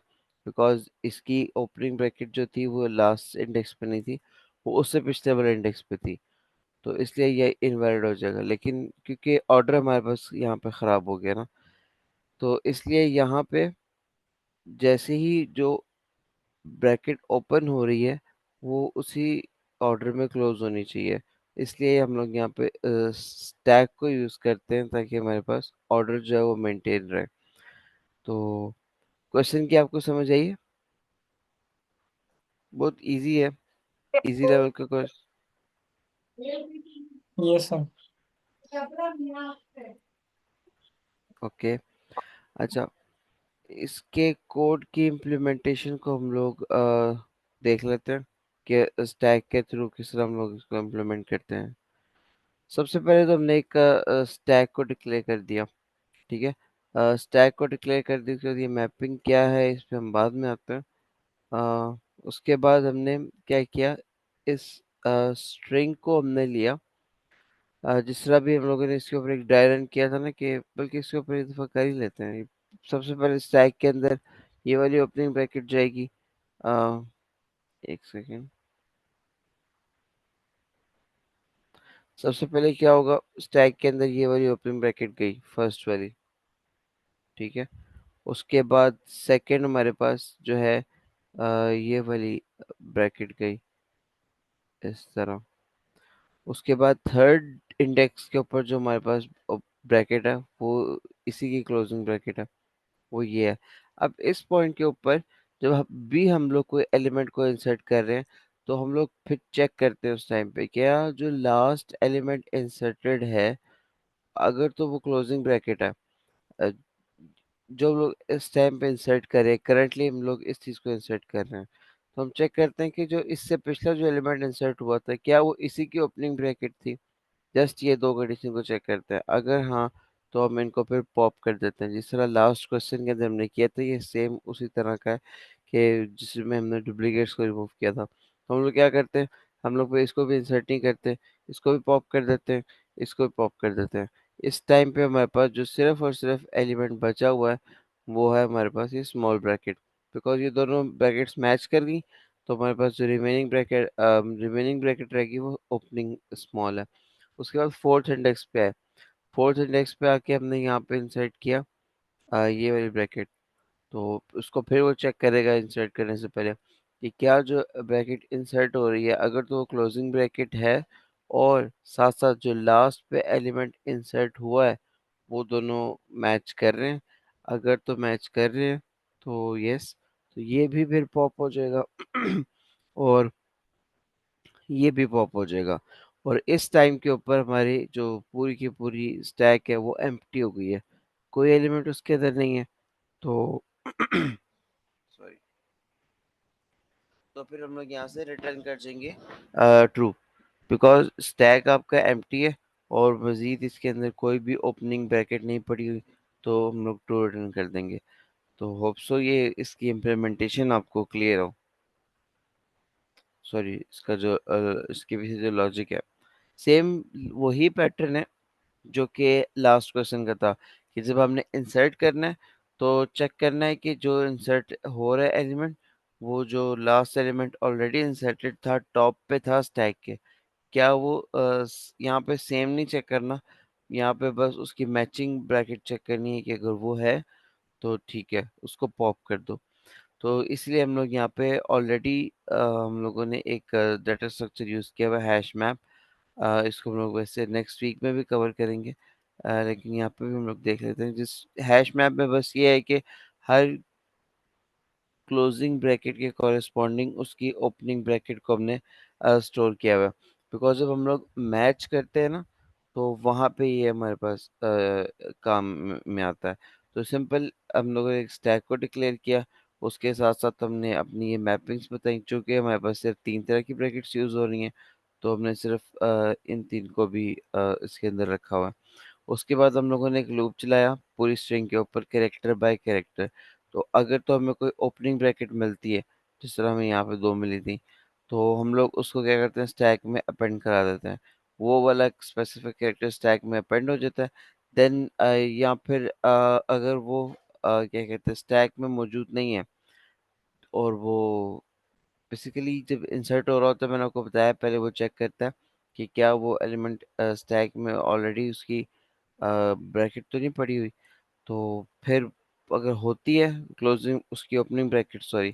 Speaker 1: बिकॉज इसकी ओपनिंग ब्रैकेट जो थी वो लास्ट इंडेक्स पे नहीं थी, वो उससे पिछले वाले इंडेक्स पे थी, तो इसलिए ये इनवैलिड हो जाएगा। लेकिन क्योंकि ऑर्डर हमारे पास यहाँ पे ख़राब हो गया ना, तो इसलिए यहाँ पे जैसे ही जो ब्रैकेट ओपन हो रही है वो उसी ऑर्डर में क्लोज होनी चाहिए। इसलिए हम लोग यहाँ पे स्टैक को यूज करते हैं ताकि हमारे पास ऑर्डर जो है वो मेंटेन रहे। तो क्वेश्चन की आपको समझ आई है? बहुत इजी है, इजी लेवल का क्वेश्चन।
Speaker 2: Yes sir.
Speaker 1: ओके। अच्छा, इसके कोड की इम्प्लीमेंटेशन को हम लोग देख लेते हैं कि स्टैक के थ्रू किस तरह हम लोग इसको इम्प्लीमेंट करते हैं। सबसे पहले तो हमने एक स्टैक को डिक्लेयर कर दिया, ठीक है। स्टैक को डिक्लेयर कर दी, उसके बाद ये मैपिंग क्या है इस पे हम बाद में आते हैं। अ, उसके बाद हमने क्या किया, इस स्ट्रिंग को हमने लिया, जिस तरह भी हम लोगों ने इसके ऊपर एक ड्राई रन किया था ना, कि बल्कि इसके ऊपर एक दफा कर ही लेते हैं। सबसे पहले स्टैक के अंदर ये वाली ओपनिंग ब्रैकेट जाएगी। अ, एक सेकेंड। सबसे पहले क्या होगा, स्टैक के अंदर ये वाली ओपनिंग ब्रैकेट गई, फर्स्ट वाली, ठीक है। उसके बाद सेकंड हमारे पास जो है ये वाली ब्रैकेट गई इस तरह। उसके बाद थर्ड इंडेक्स के ऊपर जो हमारे पास ब्रैकेट है वो इसी की क्लोजिंग ब्रैकेट है, वो ये है। अब इस पॉइंट के ऊपर जब भी हम लोग कोई एलिमेंट को इंसर्ट कर रहे हैं तो हम लोग फिर चेक करते हैं उस टाइम पे क्या जो लास्ट एलिमेंट इंसर्टेड है, अगर तो वो क्लोजिंग ब्रैकेट है, अ, जो हम लोग इस टाइम पे इंसर्ट करें, करंटली हम लोग इस चीज को इंसर्ट कर रहे हैं, तो हम चेक करते हैं कि जो इससे पिछला जो एलिमेंट इंसर्ट हुआ था क्या वो इसी की ओपनिंग ब्रैकेट थी। जस्ट ये दो कंडीशन को चेक करते हैं, अगर हाँ तो हम इनको फिर पॉप कर देते हैं, जिस तरह लास्ट क्वेश्चन के अंदर हमने किया था, ये सेम उसी तरह का है कि जिसमें हमने डुप्लीकेट्स को रिमूव किया था। तो हम लोग क्या करते हैं, हम लोग फिर इसको भी इंसर्ट नहीं करते, इसको भी पॉप कर देते हैं, इसको भी पॉप कर देते हैं। इस टाइम पे हमारे पास जो सिर्फ और सिर्फ एलिमेंट बचा हुआ है वो है हमारे पास ये स्मॉल ब्रैकेट। बिकॉज ये दोनों ब्रैकेट्स मैच कर गई, तो हमारे पास जो रिमेनिंग ब्रैकेट रहेगी वो ओपनिंग स्मॉल है। उसके बाद फोर्थ इंडेक्स पे है, फोर्थ इंडेक्स पे आके हमने यहाँ पे इंसर्ट किया ये वाली ब्रैकेट। तो उसको फिर वो चेक करेगा इंसर्ट करने से पहले कि क्या जो ब्रैकेट इंसर्ट हो रही है अगर तो वो क्लोजिंग ब्रैकेट है, और साथ साथ जो लास्ट पे एलिमेंट इंसर्ट हुआ है वो दोनों मैच कर रहे हैं। अगर तो मैच कर रहे हैं तो यस, तो ये भी फिर पॉप हो जाएगा और ये भी पॉप हो जाएगा। और इस टाइम के ऊपर हमारी जो पूरी की पूरी स्टैक है वो एम्प्टी हो गई है, कोई एलिमेंट उसके अंदर नहीं है। तो सॉरी, तो फिर हम लोग यहाँ से रिटर्न कर देंगे ट्रू, बिकॉज स्टैक आपका एम्प्टी है और मजीद इसके अंदर कोई भी ओपनिंग ब्रैकेट नहीं पड़ी हुई, तो हम लोग ट्रू रिटर्न कर देंगे। तो होप सो ये इसकी इम्प्लीमेंटेशन आपको क्लियर हो। सॉरी, इसका जो इसके पीछे जो लॉजिक है सेम वही पैटर्न है जो कि लास्ट क्वेश्चन का था, कि जब हमने इंसर्ट करना है तो चेक करना है कि जो इंसर्ट हो रहा है एलिमेंट, वो जो लास्ट एलिमेंट ऑलरेडी इंसर्टेड था टॉप पे था स्टैक के, क्या वो यहाँ पे सेम नहीं चेक करना, यहाँ पे बस उसकी मैचिंग ब्रैकेट चेक करनी है कि अगर वो है तो ठीक है उसको पॉप कर दो। तो इसलिए हम लोग यहाँ पे ऑलरेडी हम लोगों ने एक डाटा स्ट्रक्चर यूज किया हुआ है, हैश मैप। इसको हम लोग वैसे नेक्स्ट वीक में भी कवर करेंगे, लेकिन यहाँ पे भी हम लोग देख लेते हैं। जिस हैश मैप में बस ये है कि हर क्लोजिंग ब्रैकेट के कॉरेस्पॉन्डिंग उसकी ओपनिंग ब्रैकेट को हमने स्टोर किया हुआ है। बिकॉज जब हम लोग मैच करते हैं ना तो वहाँ पे ये हमारे पास काम में आता है। तो सिंपल हम लोगों ने एक स्टैक को डिक्लेयर किया, उसके साथ साथ हमने अपनी ये मैपिंग्स बताई, चूंकि हमारे पास सिर्फ तीन तरह की ब्रैकेट्स यूज हो रही हैं, तो हमने सिर्फ इन तीन को भी इसके अंदर रखा हुआ है। उसके बाद हम लोगों ने एक लूप चलाया पूरी स्ट्रिंग के ऊपर, कैरेक्टर बाय कैरेक्टर। तो अगर तो हमें कोई ओपनिंग ब्रैकेट मिलती है, जिस तरह हमें यहाँ पे दो मिली थी, तो हम लोग उसको क्या करते हैं, स्टैक में अपेंड करा देते हैं। वो वाला स्पेसिफिक कैरेक्टर स्टैक में अपेंड हो जाता है। देन या फिर अगर वो क्या कहते हैं स्टैक में मौजूद नहीं है, और वो बेसिकली जब इंसर्ट हो रहा होता है, मैंने आपको बताया पहले, वो चेक करता है कि क्या वो एलिमेंट स्टैक में ऑलरेडी उसकी ब्रैकेट तो नहीं पड़ी हुई। तो फिर अगर होती है क्लोजिंग उसकी ओपनिंग ब्रैकेट, सॉरी,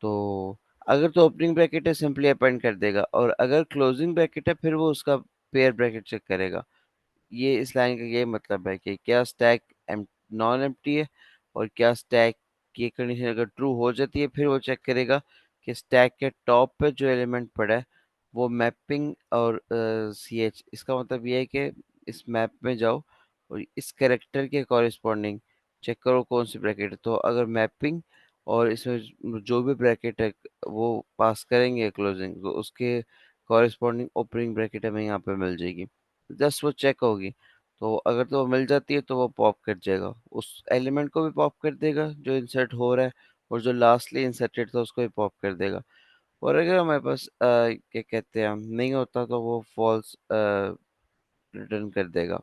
Speaker 1: तो अगर तो ओपनिंग ब्रैकेट है सिंपली अपेंड कर देगा, और अगर क्लोजिंग ब्रैकेट है फिर वो उसका पेयर ब्रैकेट चेक करेगा। ये इस लाइन का ये मतलब है कि क्या स्टैक नॉन एम्प्टी है, और क्या स्टैक की कंडीशन अगर ट्रू हो जाती है फिर वो चेक करेगा कि स्टैक के टॉप पे जो एलिमेंट पड़ा है वो मैपिंग और सी एच, इसका मतलब ये है कि इस मैप में जाओ और इस कैरेक्टर के कॉरिस्पॉन्डिंग चेक करो कौन सी ब्रैकेट है। तो अगर मैपिंग और इसमें जो भी ब्रैकेट है वो पास करेंगे क्लोजिंग, तो उसके कॉरिस्पॉन्डिंग ओपनिंग ब्रैकेट हमें यहाँ पे मिल जाएगी। जस्ट वो चेक होगी, तो अगर तो वो मिल जाती है तो वो पॉप कर जाएगा, उस एलिमेंट को भी पॉप कर देगा जो इंसर्ट हो रहा है, और जो लास्टली इंसर्टेड था उसको भी पॉप कर देगा। और अगर हमारे पास क्या कहते हैं नहीं होता तो वो फॉल्स रिटर्न कर देगा।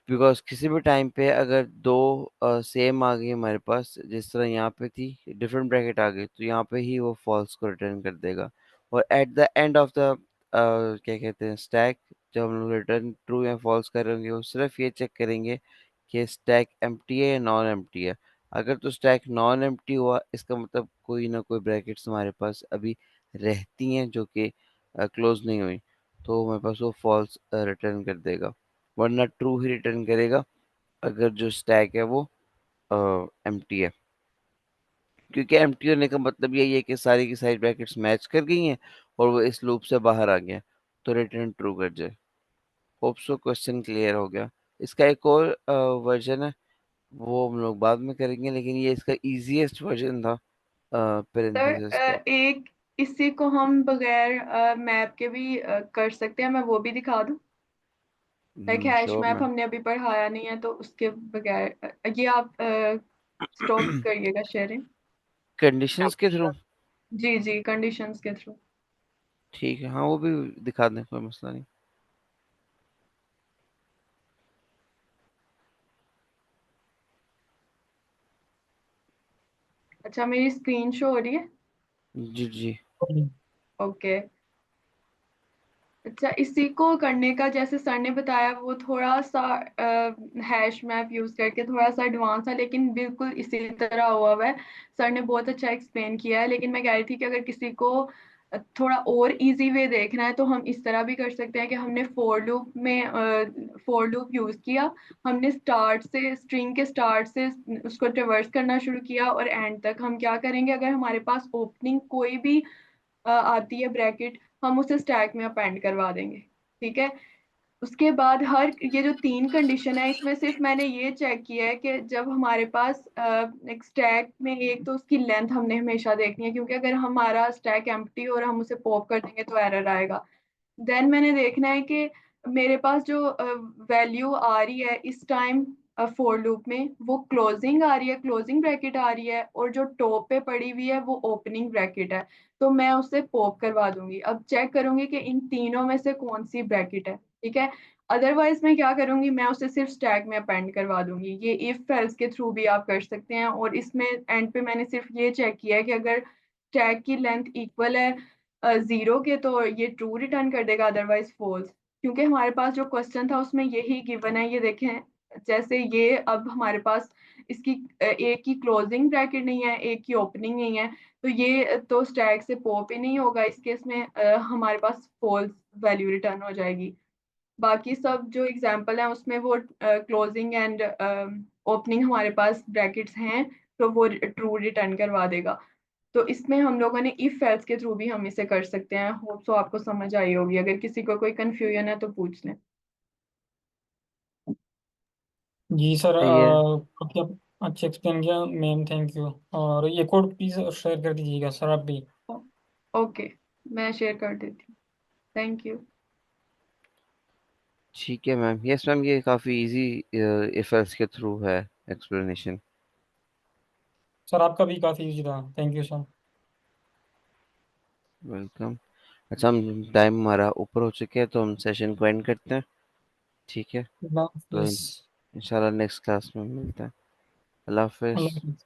Speaker 1: बिकॉज किसी भी टाइम पे अगर दो सेम आ गई हमारे पास, जिस तरह यहाँ पे थी डिफरेंट ब्रैकेट आ गई, तो यहाँ पे ही वो फॉल्स को रिटर्न कर देगा। और at the end of the क्या कहते हैं स्टैक, जब हम लोग रिटर्न ट्रू या फॉल्स करेंगे वो सिर्फ ये चेक करेंगे कि स्टैक एम्प्टी है या नॉन एम्प्टी है। अगर तो स्टैक नॉन एम्प्टी हुआ इसका मतलब कोई ना कोई ब्रैकेट्स हमारे पास अभी रहती हैं जो कि क्लोज नहीं हुई, तो हमारे पास वो फॉल्स रिटर्न कर देगा, वरना ट्रू ही रिटर्न करेगा अगर जो स्टैक है वो एम्प्टी है। क्योंकि एम्प्टी होने का मतलब यही है कि सारी की सारी ब्रैकेट्स मैच कर गई हैं और वो इस लूप से बाहर आ गया, तो रिटर्न ट्रू कर जाए। होप सो क्वेश्चन क्लियर हो गया। इसका एक और वर्जन है, वो हम लोग बाद में करेंगे, लेकिन ये इसका इजीएस्ट वर्जन था
Speaker 4: सर
Speaker 1: पेरेंथेसिस का।
Speaker 4: एक इसी को हम बगैर मैप के भी कर सकते हैं, मैं वो भी दिखा दूं। Like hash
Speaker 1: sure
Speaker 4: map
Speaker 1: ma'am.
Speaker 4: हमने अभी पढ़ाया नहीं है तो उसके बगैर ये आप स्टॉप करिएगा शेयरिंग।
Speaker 1: कंडीशंस के थ्रू।
Speaker 4: जी जी, कंडीशंस के थ्रू।
Speaker 1: ठीक है, हाँ वो भी दिखा दें, कोई मसला नहीं।
Speaker 4: अच्छा, मेरी स्क्रीन शो हो रही है?
Speaker 1: जी जी।
Speaker 4: ओके। अच्छा, इसी को करने का जैसे सर ने बताया वो थोड़ा सा हैश मैप यूज करके थोड़ा सा एडवांस है, लेकिन बिल्कुल इसी तरह हुआ है। सर ने बहुत अच्छा एक्सप्लेन किया है, लेकिन मैं कह रही थी कि अगर किसी को थोड़ा और इजी वे देखना है तो हम इस तरह भी कर सकते हैं कि हमने फोर लूप यूज किया। हमने स्टार्ट से, स्ट्रिंग के स्टार्ट से उसको ट्रेवर्स करना शुरू किया और एंड तक हम क्या करेंगे, अगर हमारे पास ओपनिंग कोई भी आती है ब्रैकेट, हम उसे स्टैक में अपेंड करवा देंगे। ठीक है। उसके बाद हर ये जो तीन कंडीशन है इसमें सिर्फ मैंने ये चेक किया है कि जब हमारे पास एक स्टैक में, एक तो उसकी लेंथ हमने हमेशा देखनी है, क्योंकि अगर हमारा स्टैक एम्प्टी और हम उसे पॉप कर देंगे तो एरर आएगा। देन मैंने देखना है कि मेरे पास जो वैल्यू आ रही है इस टाइम फोर लूप में, वो क्लोजिंग आ रही है, क्लोजिंग ब्रैकेट आ रही है, और जो टॉप पे पड़ी हुई है वो ओपनिंग ब्रैकेट है। तो मैं उसे पॉप करवा दूंगी। अब चेक करूंगी कि इन तीनों में से कौन सी ब्रैकेट है। ठीक है। अदरवाइज मैं क्या करूंगी, मैं उसे सिर्फ स्टैक में अपेंड करवा दूंगी। ये इफ एल्स के थ्रू भी आप कर सकते हैं, और इसमें एंड पे मैंने सिर्फ ये चेक किया है कि अगर स्टैक की लेंथ इक्वल है जीरो के तो ये ट्रू रिटर्न कर देगा, अदरवाइज फॉल्स। क्योंकि हमारे पास जो क्वेश्चन था उसमें यही गिवन है, ये देखें। जैसे ये अब हमारे पास इसकी एक की क्लोजिंग ब्रैकेट नहीं है, एक की ओपनिंग नहीं है, तो ये तो स्टैक से पॉप ही नहीं होगा। इस केस में हमारे पास फॉल्स वैल्यू रिटर्न हो जाएगी। बाकी सब जो एग्जांपल है उसमें वो क्लोजिंग एंड ओपनिंग हमारे पास ब्रैकेट्स हैं, तो वो ट्रू रिटर्न करवा देगा। तो इसमें हम लोगों ने इफ एल्स के थ्रू भी हम इसे कर सकते हैं। होप सो आपको समझ आई होगी, अगर किसी को कोई कंफ्यूजन है तो पूछ लें।
Speaker 2: जी सर,
Speaker 1: सही है।
Speaker 2: काफी अच्छे एक्सप्लेन किया मैम, थैंक यू। और ये कोड प्लीज शेयर कर दीजिएगा सर आप भी।
Speaker 4: ओके, मैं शेयर कर देती हूँ। Thank you.
Speaker 1: ठीक है मैम, यस मैम, ये काफ़ी इजी इफ एल्स के थ्रू है एक्सप्लेनेशन।
Speaker 2: सर आपका भी काफी इजी था, थैंक यू सर।
Speaker 1: वेलकम। अच्छा, हम टाइम हमारा ऊपर हो चुके हैं तो हम सेशन को एंड करते हैं। ठीक है।
Speaker 2: अल्लाह
Speaker 1: तो
Speaker 2: हाफिज।
Speaker 1: इंशाल्लाह नेक्स्ट क्लास में मिलते हैं। अल्लाह हाफिज़।
Speaker 2: अल्लाह हाफिज।